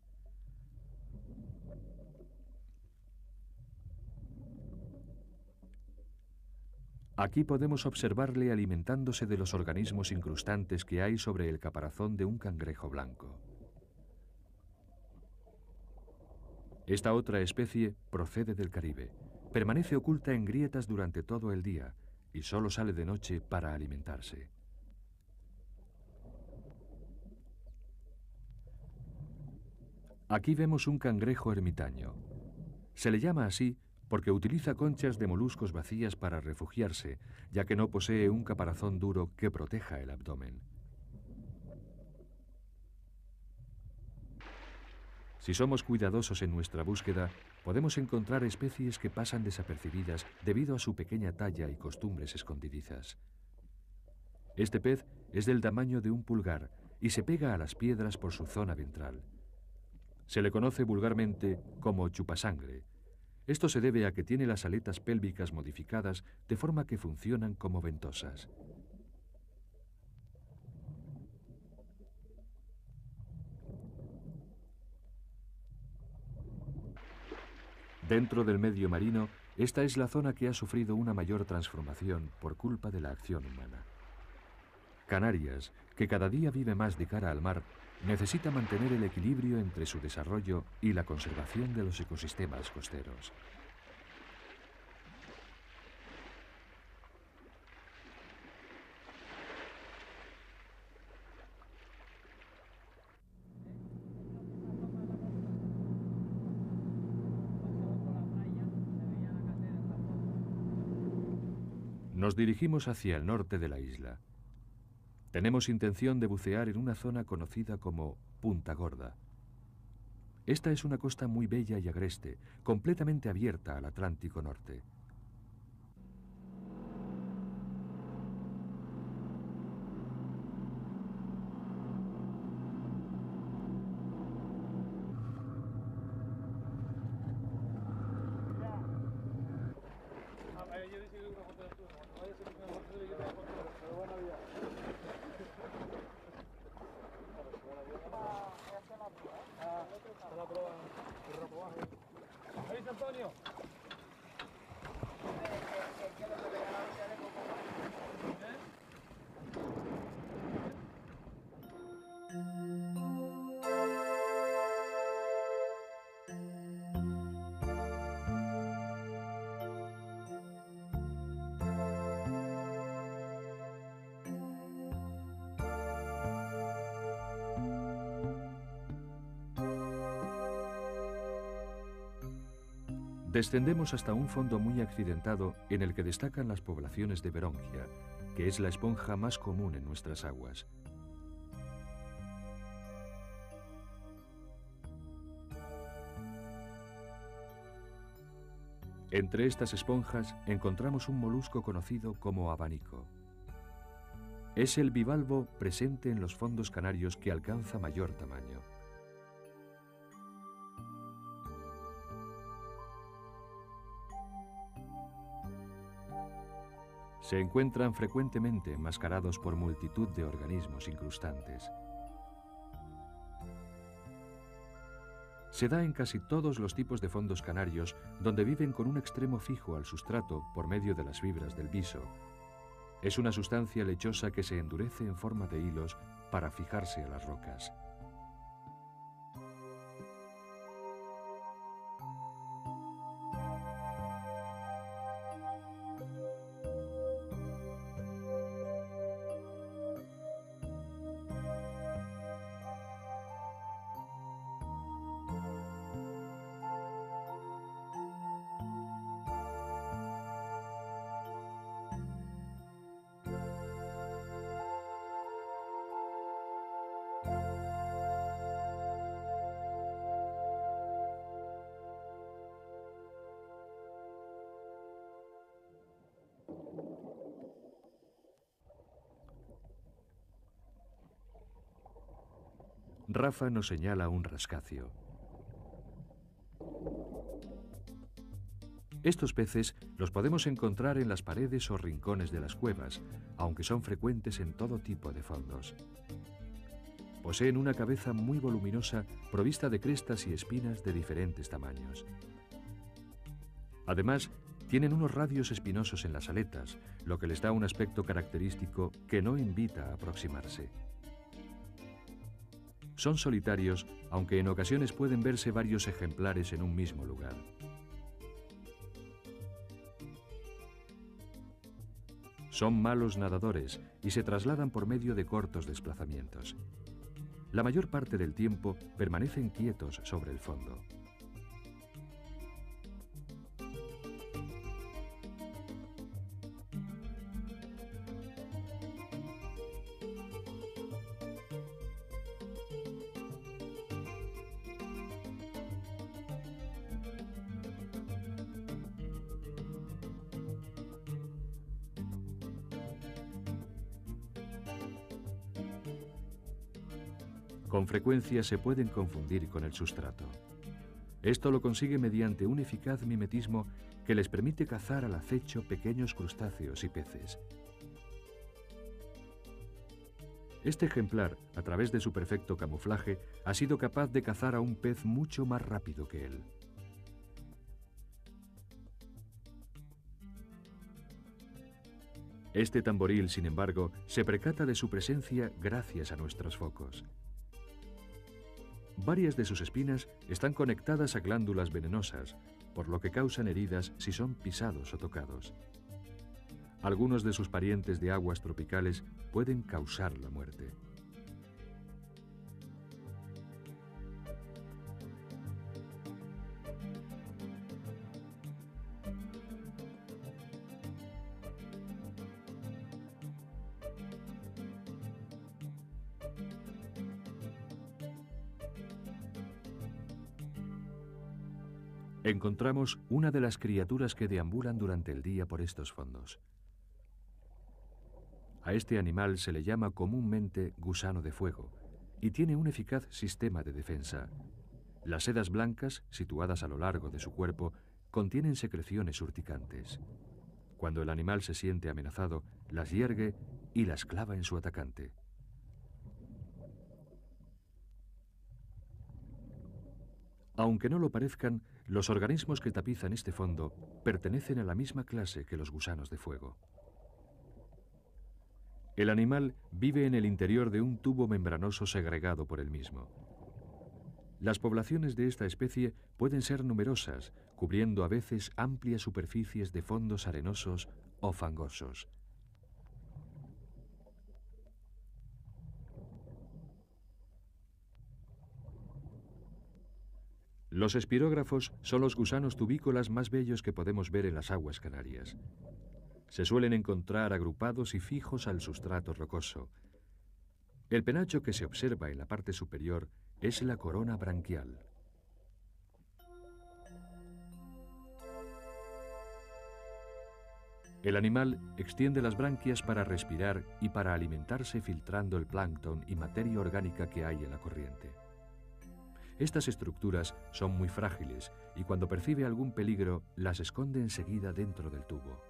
Aquí podemos observarle alimentándose de los organismos incrustantes que hay sobre el caparazón de un cangrejo blanco. Esta otra especie procede del Caribe. Permanece oculta en grietas durante todo el día y solo sale de noche para alimentarse. Aquí vemos un cangrejo ermitaño. Se le llama así porque utiliza conchas de moluscos vacías para refugiarse, ya que no posee un caparazón duro que proteja el abdomen. Si somos cuidadosos en nuestra búsqueda, podemos encontrar especies que pasan desapercibidas debido a su pequeña talla y costumbres escondidizas. Este pez es del tamaño de un pulgar y se pega a las piedras por su zona ventral. Se le conoce vulgarmente como chupasangre. Esto se debe a que tiene las aletas pélvicas modificadas de forma que funcionan como ventosas. Dentro del medio marino, esta es la zona que ha sufrido una mayor transformación por culpa de la acción humana. Canarias, que cada día vive más de cara al mar, necesita mantener el equilibrio entre su desarrollo y la conservación de los ecosistemas costeros. Nos dirigimos hacia el norte de la isla. Tenemos intención de bucear en una zona conocida como Punta Gorda. Esta es una costa muy bella y agreste, completamente abierta al Atlántico Norte. Antonio. Descendemos hasta un fondo muy accidentado en el que destacan las poblaciones de Beringia, que es la esponja más común en nuestras aguas. Entre estas esponjas encontramos un molusco conocido como abanico. Es el bivalvo presente en los fondos canarios que alcanza mayor tamaño. Se encuentran frecuentemente enmascarados por multitud de organismos incrustantes. Se da en casi todos los tipos de fondos canarios, donde viven con un extremo fijo al sustrato por medio de las fibras del viso. Es una sustancia lechosa que se endurece en forma de hilos para fijarse a las rocas. Rafa nos señala un rascacio. Estos peces los podemos encontrar en las paredes o rincones de las cuevas, aunque son frecuentes en todo tipo de fondos. Poseen una cabeza muy voluminosa, provista de crestas y espinas de diferentes tamaños. Además, tienen unos radios espinosos en las aletas, lo que les da un aspecto característico que no invita a aproximarse. Son solitarios, aunque en ocasiones pueden verse varios ejemplares en un mismo lugar. Son malos nadadores y se trasladan por medio de cortos desplazamientos. La mayor parte del tiempo permanecen quietos sobre el fondo. Con frecuencia se pueden confundir con el sustrato. Esto lo consigue mediante un eficaz mimetismo que les permite cazar al acecho pequeños crustáceos y peces. Este ejemplar, a través de su perfecto camuflaje, ha sido capaz de cazar a un pez mucho más rápido que él. Este tamboril, sin embargo, se percata de su presencia gracias a nuestros focos. Varias de sus espinas están conectadas a glándulas venenosas, por lo que causan heridas si son pisados o tocados. Algunos de sus parientes de aguas tropicales pueden causar la muerte. Encontramos una de las criaturas que deambulan durante el día por estos fondos. A este animal se le llama comúnmente gusano de fuego y tiene un eficaz sistema de defensa. Las sedas blancas, situadas a lo largo de su cuerpo, contienen secreciones urticantes. Cuando el animal se siente amenazado, las hiergue y las clava en su atacante. Aunque no lo parezcan, los organismos que tapizan este fondo pertenecen a la misma clase que los gusanos de fuego. El animal vive en el interior de un tubo membranoso segregado por él mismo. Las poblaciones de esta especie pueden ser numerosas, cubriendo a veces amplias superficies de fondos arenosos o fangosos. Los espirógrafos son los gusanos tubícolas más bellos que podemos ver en las aguas canarias. Se suelen encontrar agrupados y fijos al sustrato rocoso. El penacho que se observa en la parte superior es la corona branquial. El animal extiende las branquias para respirar y para alimentarse filtrando el plancton y materia orgánica que hay en la corriente. Estas estructuras son muy frágiles y cuando percibe algún peligro las esconde enseguida dentro del tubo.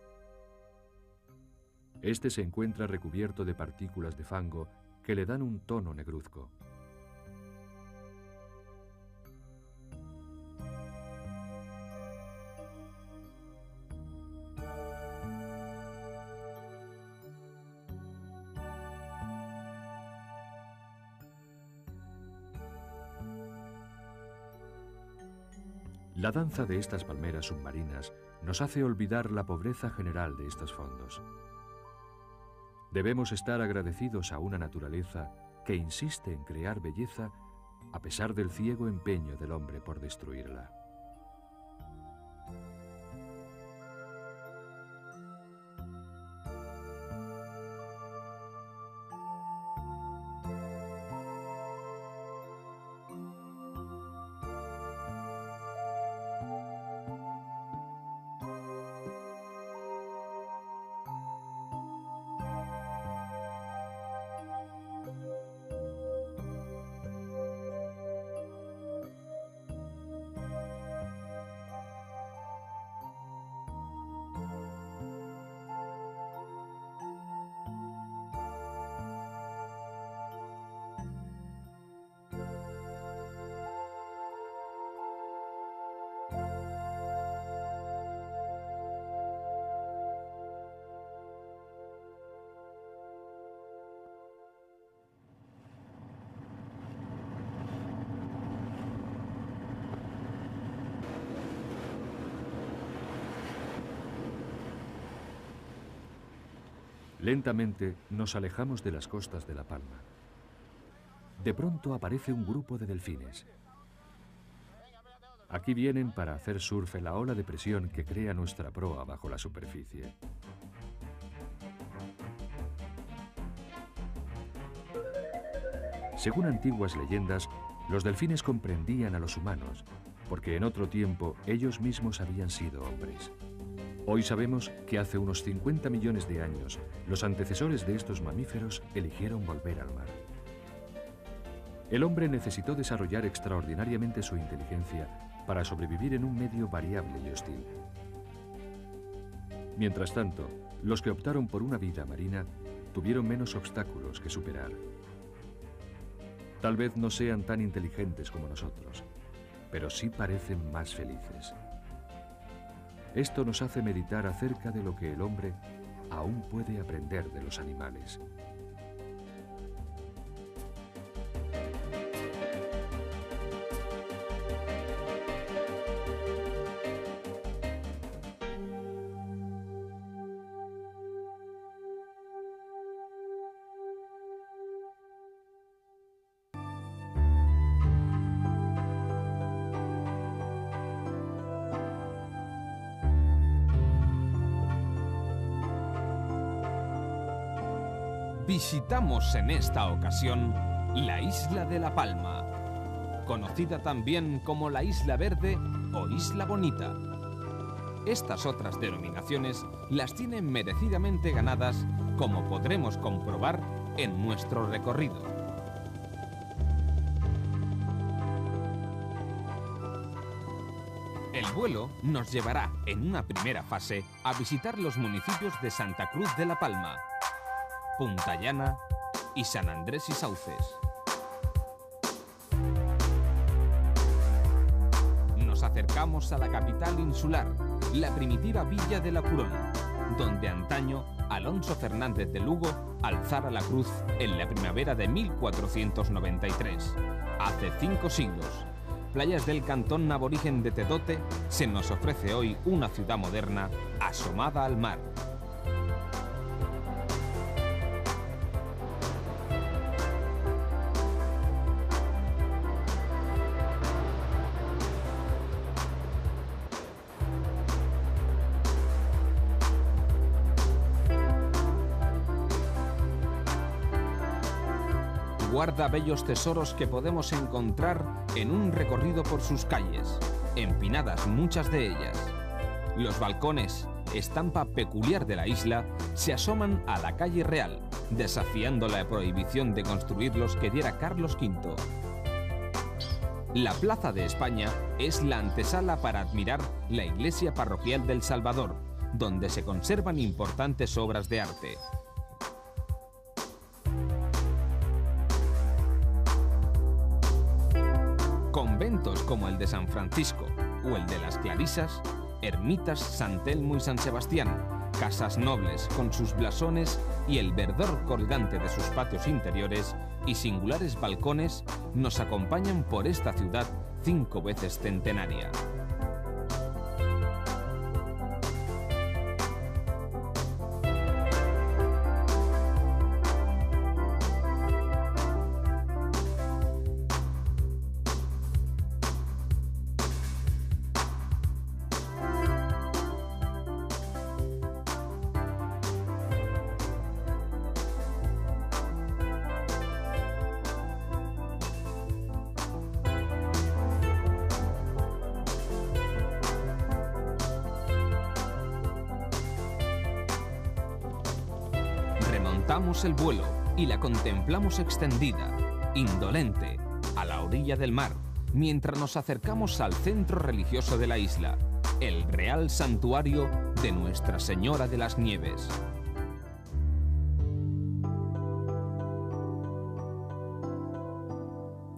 Este se encuentra recubierto de partículas de fango que le dan un tono negruzco. La danza de estas palmeras submarinas nos hace olvidar la pobreza general de estos fondos. Debemos estar agradecidos a una naturaleza que insiste en crear belleza a pesar del ciego empeño del hombre por destruirla. Lentamente nos alejamos de las costas de La Palma. De pronto aparece un grupo de delfines. Aquí vienen para hacer surf en la ola de presión que crea nuestra proa bajo la superficie. Según antiguas leyendas, los delfines comprendían a los humanos, porque en otro tiempo ellos mismos habían sido hombres. Hoy sabemos que hace unos 50 millones de años, los antecesores de estos mamíferos eligieron volver al mar. El hombre necesitó desarrollar extraordinariamente su inteligencia para sobrevivir en un medio variable y hostil. Mientras tanto, los que optaron por una vida marina tuvieron menos obstáculos que superar. Tal vez no sean tan inteligentes como nosotros, pero sí parecen más felices. Esto nos hace meditar acerca de lo que el hombre aún puede aprender de los animales. Visitamos en esta ocasión la isla de La Palma, conocida también como la Isla Verde o Isla Bonita. Estas otras denominaciones las tienen merecidamente ganadas, como podremos comprobar en nuestro recorrido. El vuelo nos llevará en una primera fase a visitar los municipios de Santa Cruz de La Palma, Punta Llana y San Andrés y Sauces. Nos acercamos a la capital insular, la primitiva villa de La Curona, donde antaño Alonso Fernández de Lugo alzara la cruz en la primavera de 1493, hace 5 siglos. Playas del cantón aborigen de Tedote, se nos ofrece hoy una ciudad moderna asomada al mar. Guarda bellos tesoros que podemos encontrar en un recorrido por sus calles, empinadas muchas de ellas. Los balcones estampa peculiar de la isla, se asoman a la calle Real, desafiando la prohibición de construirlos que diera Carlos V. La Plaza de España es la antesala para admirar la iglesia parroquial del Salvador, donde se conservan importantes obras de arte. Conventos como el de San Francisco o el de las Clarisas, ermitas San Telmo y San Sebastián, casas nobles con sus blasones y el verdor colgante de sus patios interiores y singulares balcones nos acompañan por esta ciudad 5 veces centenaria. Remontamos el vuelo y la contemplamos extendida, indolente, a la orilla del mar, mientras nos acercamos al centro religioso de la isla, el Real Santuario de Nuestra Señora de las Nieves.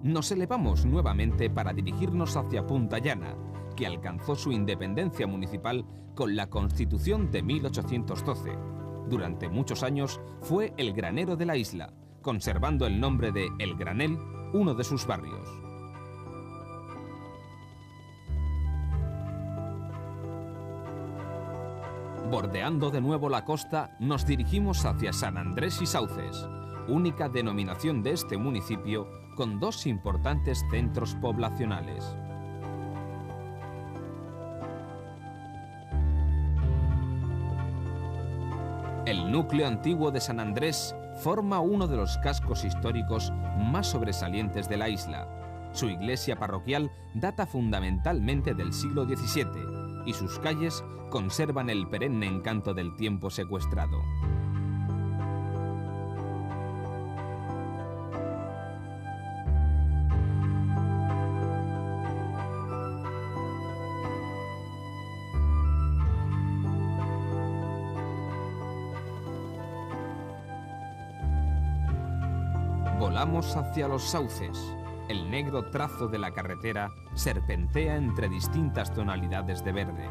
Nos elevamos nuevamente para dirigirnos hacia Punta Llana, que alcanzó su independencia municipal con la Constitución de 1812. Durante muchos años fue el granero de la isla, conservando el nombre de El Granel, uno de sus barrios. Bordeando de nuevo la costa, nos dirigimos hacia San Andrés y Sauces, única denominación de este municipio con 2 importantes centros poblacionales. El núcleo antiguo de San Andrés forma uno de los cascos históricos más sobresalientes de la isla. Su iglesia parroquial data fundamentalmente del siglo XVII y sus calles conservan el perenne encanto del tiempo secuestrado. Volamos hacia los Sauces. El negro trazo de la carretera serpentea entre distintas tonalidades de verde.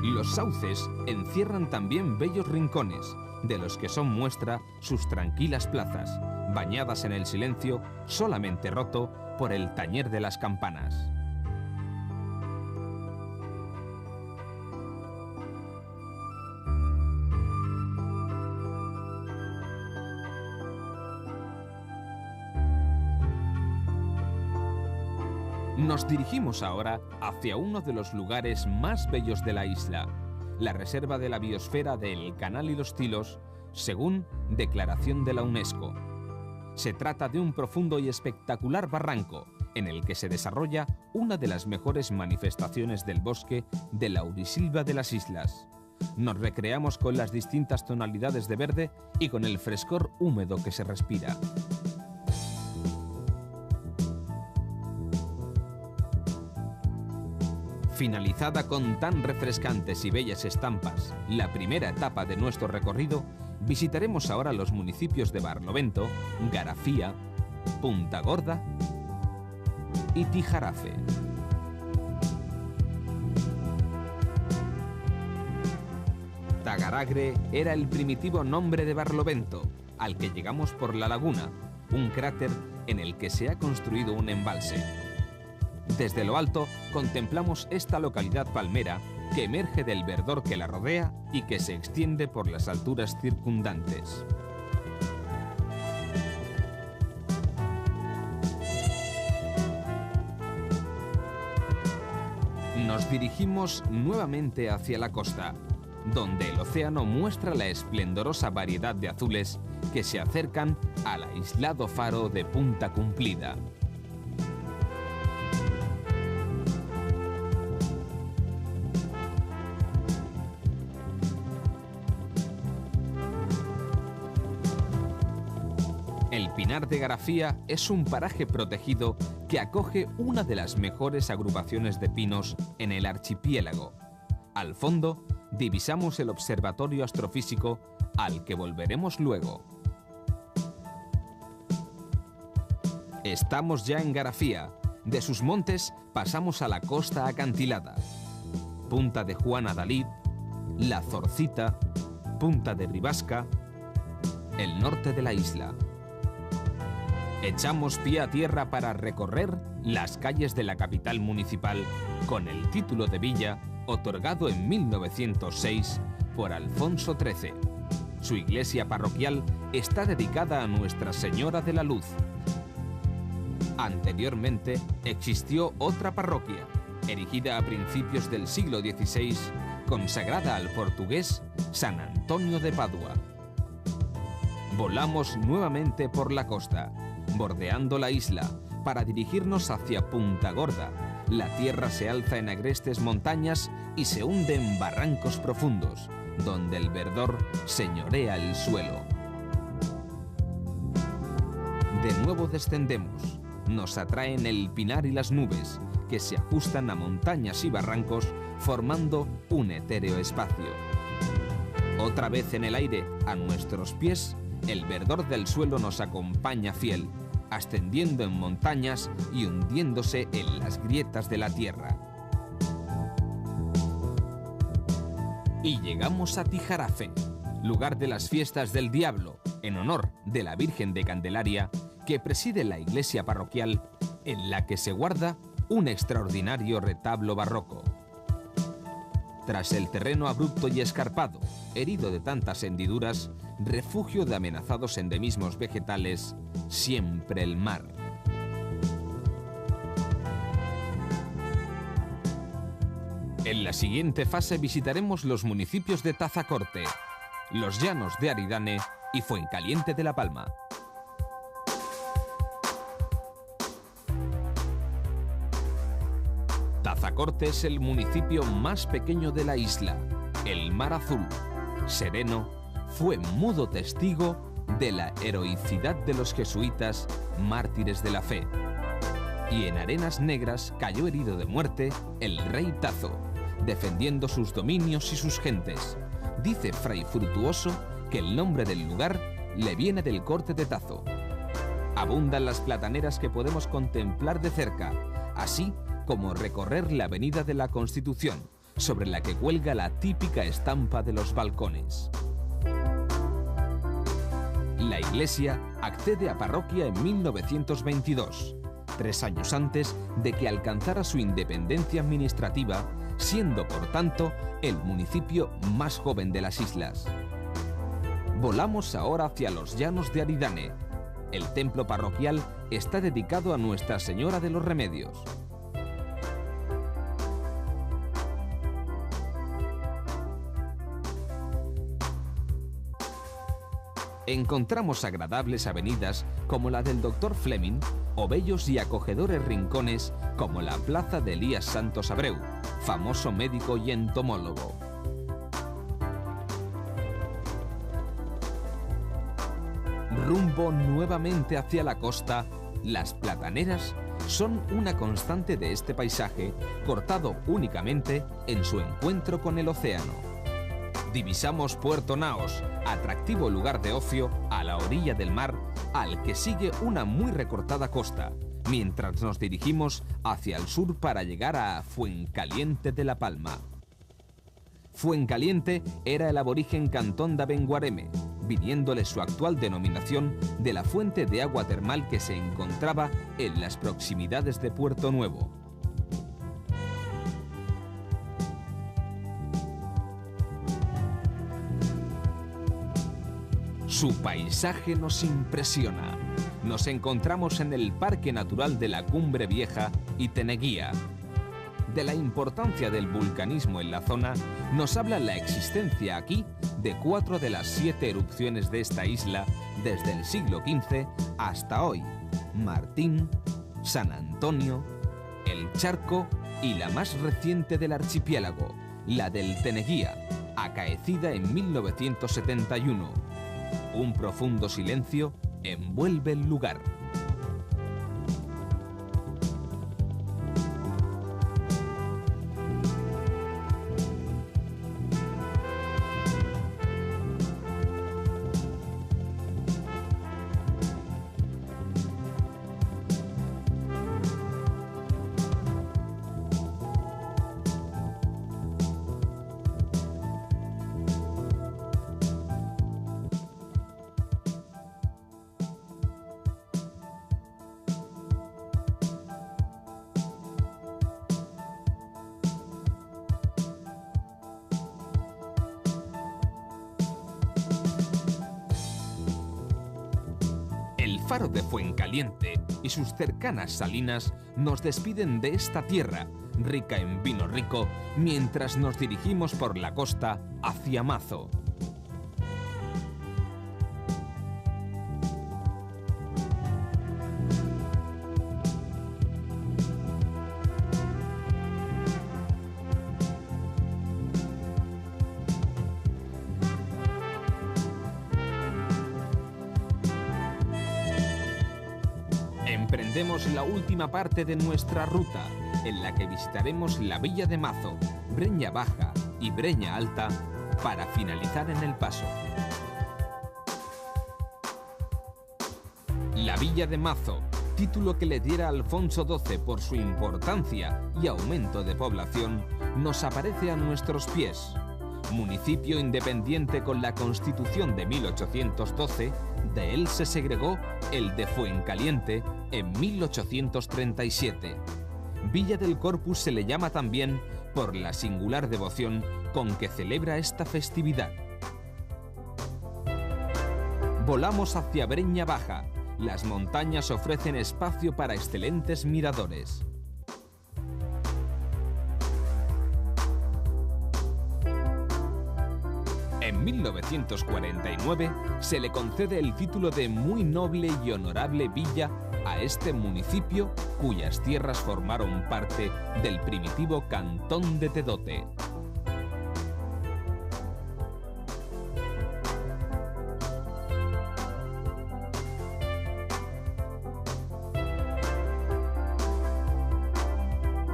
Los Sauces encierran también bellos rincones, de los que son muestra sus tranquilas plazas, bañadas en el silencio solamente roto por el tañer de las campanas. Nos dirigimos ahora hacia uno de los lugares más bellos de la isla, la Reserva de la Biosfera del Canal y los Tilos, según declaración de la UNESCO. Se trata de un profundo y espectacular barranco, en el que se desarrolla una de las mejores manifestaciones del bosque de laurisilva de las islas. Nos recreamos con las distintas tonalidades de verde y con el frescor húmedo que se respira. Finalizada con tan refrescantes y bellas estampas la primera etapa de nuestro recorrido, visitaremos ahora los municipios de Barlovento, Garafía, Punta Gorda y Tijarafe. Tagaragre era el primitivo nombre de Barlovento, al que llegamos por la laguna, un cráter en el que se ha construido un embalse. Desde lo alto contemplamos esta localidad palmera que emerge del verdor que la rodea y que se extiende por las alturas circundantes. Nos dirigimos nuevamente hacia la costa, donde el océano muestra la esplendorosa variedad de azules que se acercan al aislado faro de Punta Cumplida. El Pinar de Garafía es un paraje protegido que acoge una de las mejores agrupaciones de pinos en el archipiélago. Al fondo, divisamos el observatorio astrofísico al que volveremos luego. Estamos ya en Garafía. De sus montes pasamos a la costa acantilada. Punta de Juan Adalid, La Zorcita, Punta de Ribasca, el norte de la isla. Echamos pie a tierra para recorrer las calles de la capital municipal con el título de villa otorgado en 1906 por Alfonso XIII. Su iglesia parroquial está dedicada a Nuestra Señora de la Luz. Anteriormente existió otra parroquia, erigida a principios del siglo XVI, consagrada al portugués San Antonio de Padua. Volamos nuevamente por la costa, bordeando la isla, para dirigirnos hacia Punta Gorda. La tierra se alza en agrestes montañas y se hunde en barrancos profundos, donde el verdor señorea el suelo. De nuevo descendemos. Nos atraen el pinar y las nubes, que se ajustan a montañas y barrancos, formando un etéreo espacio. Otra vez en el aire, a nuestros pies, el verdor del suelo nos acompaña fiel, ascendiendo en montañas y hundiéndose en las grietas de la tierra. Y llegamos a Tijarafe, lugar de las fiestas del Diablo, en honor de la Virgen de Candelaria, que preside la iglesia parroquial, en la que se guarda un extraordinario retablo barroco. Tras el terreno abrupto y escarpado, herido de tantas hendiduras, refugio de amenazados endemismos vegetales, siempre el mar. En la siguiente fase visitaremos los municipios de Tazacorte, Los Llanos de Aridane y Fuencaliente de la Palma. Tazacorte es el municipio más pequeño de la isla. El mar azul, sereno, fue mudo testigo de la heroicidad de los jesuitas, mártires de la fe. Y en arenas negras cayó herido de muerte el rey Tazo, defendiendo sus dominios y sus gentes. Dice Fray Frutuoso que el nombre del lugar le viene del corte de Tazo. Abundan las plataneras que podemos contemplar de cerca, así como recorrer la avenida de la Constitución, sobre la que cuelga la típica estampa de los balcones. La iglesia accede a parroquia en 1922, 3 años antes de que alcanzara su independencia administrativa, siendo por tanto el municipio más joven de las islas. Volamos ahora hacia los Llanos de Aridane. El templo parroquial está dedicado a Nuestra Señora de los Remedios. Encontramos agradables avenidas como la del Dr. Fleming o bellos y acogedores rincones como la Plaza de Elías Santos Abreu, famoso médico y entomólogo. Rumbo nuevamente hacia la costa, las plataneras son una constante de este paisaje, cortado únicamente en su encuentro con el océano. Divisamos Puerto Naos, atractivo lugar de ocio a la orilla del mar, al que sigue una muy recortada costa, mientras nos dirigimos hacia el sur para llegar a Fuencaliente de la Palma. Fuencaliente era el aborigen cantón de Abenguareme, viniéndole su actual denominación de la fuente de agua termal que se encontraba en las proximidades de Puerto Nuevo. Su paisaje nos impresiona. Nos encontramos en el Parque Natural de la Cumbre Vieja y Teneguía. De la importancia del vulcanismo en la zona nos habla la existencia aquí de 4 de las 7 erupciones de esta isla desde el siglo XV hasta hoy: Martín, San Antonio, El Charco y la más reciente del archipiélago, la del Teneguía, acaecida en 1971. Un profundo silencio envuelve el lugar. El faro de Fuencaliente y sus cercanas salinas nos despiden de esta tierra, rica en vino rico, mientras nos dirigimos por la costa hacia Mazo. Emprendemos la última parte de nuestra ruta, en la que visitaremos la villa de Mazo, Breña Baja y Breña Alta, para finalizar en El Paso. La villa de Mazo, título que le diera Alfonso XII por su importancia y aumento de población, nos aparece a nuestros pies. Municipio independiente con la Constitución de 1812, de él se segregó el de Fuencaliente en 1837. Villa del Corpus se le llama también por la singular devoción con que celebra esta festividad. Volamos hacia Breña Baja. Las montañas ofrecen espacio para excelentes miradores. En 1949 se le concede el título de muy noble y honorable villa a este municipio, cuyas tierras formaron parte del primitivo cantón de Tedote.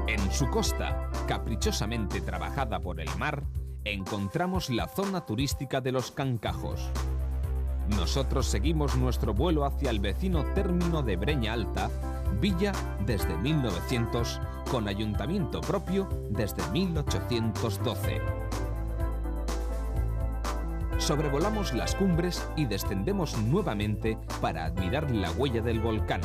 En su costa, caprichosamente trabajada por el mar, encontramos la zona turística de los Cancajos. Nosotros seguimos nuestro vuelo hacia el vecino término de Breña Alta, villa desde 1900, con ayuntamiento propio desde 1812. Sobrevolamos las cumbres y descendemos nuevamente para admirar la huella del volcán.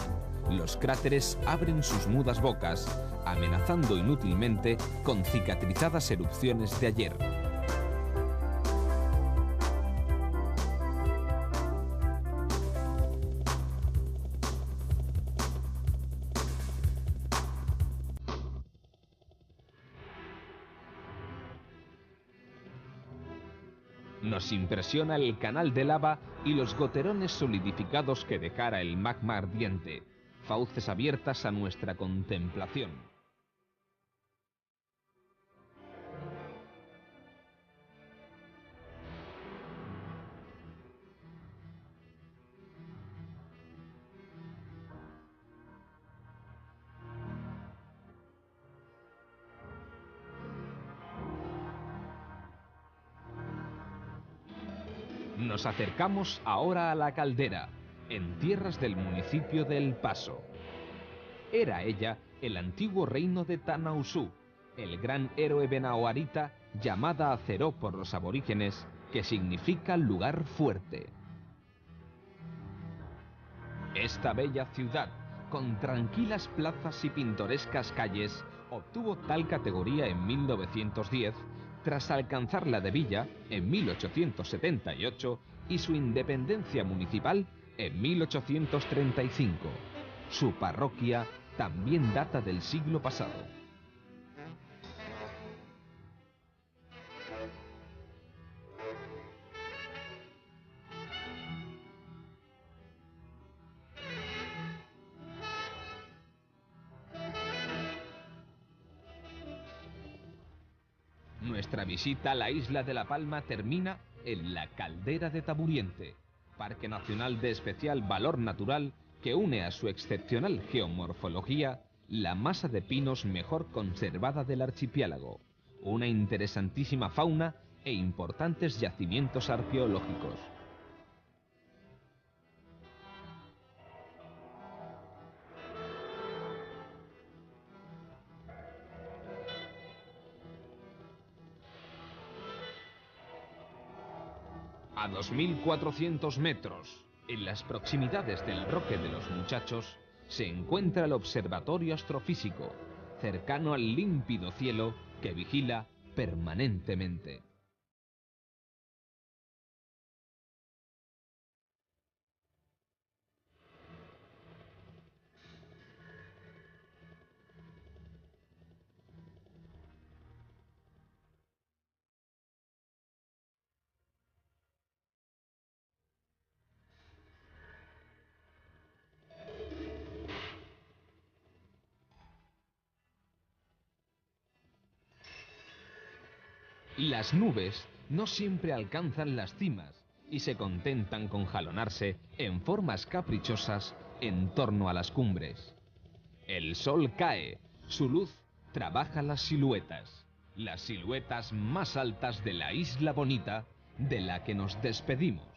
Los cráteres abren sus mudas bocas, amenazando inútilmente con cicatrizadas erupciones de ayer. Nos impresiona el canal de lava y los goterones solidificados que dejara el magma ardiente, fauces abiertas a nuestra contemplación. Nos acercamos ahora a la caldera, en tierras del municipio de El Paso. Era ella el antiguo reino de Tanausú, el gran héroe benaoarita llamada Aceró por los aborígenes, que significa lugar fuerte. Esta bella ciudad, con tranquilas plazas y pintorescas calles, obtuvo tal categoría en 1910, tras alcanzar la de villa en 1878 y su independencia municipal en 1835. Su parroquia también data del siglo pasado. Nuestra visita a la isla de La Palma termina en la caldera de Taburiente. parque nacional de especial valor natural que une a su excepcional geomorfología la masa de pinos mejor conservada del archipiélago, una interesantísima fauna e importantes yacimientos arqueológicos. A 2400 metros, en las proximidades del Roque de los Muchachos, se encuentra el Observatorio Astrofísico, cercano al límpido cielo que vigila permanentemente. Las nubes no siempre alcanzan las cimas y se contentan con jalonarse en formas caprichosas en torno a las cumbres. El sol cae, su luz trabaja las siluetas más altas de la isla bonita de la que nos despedimos.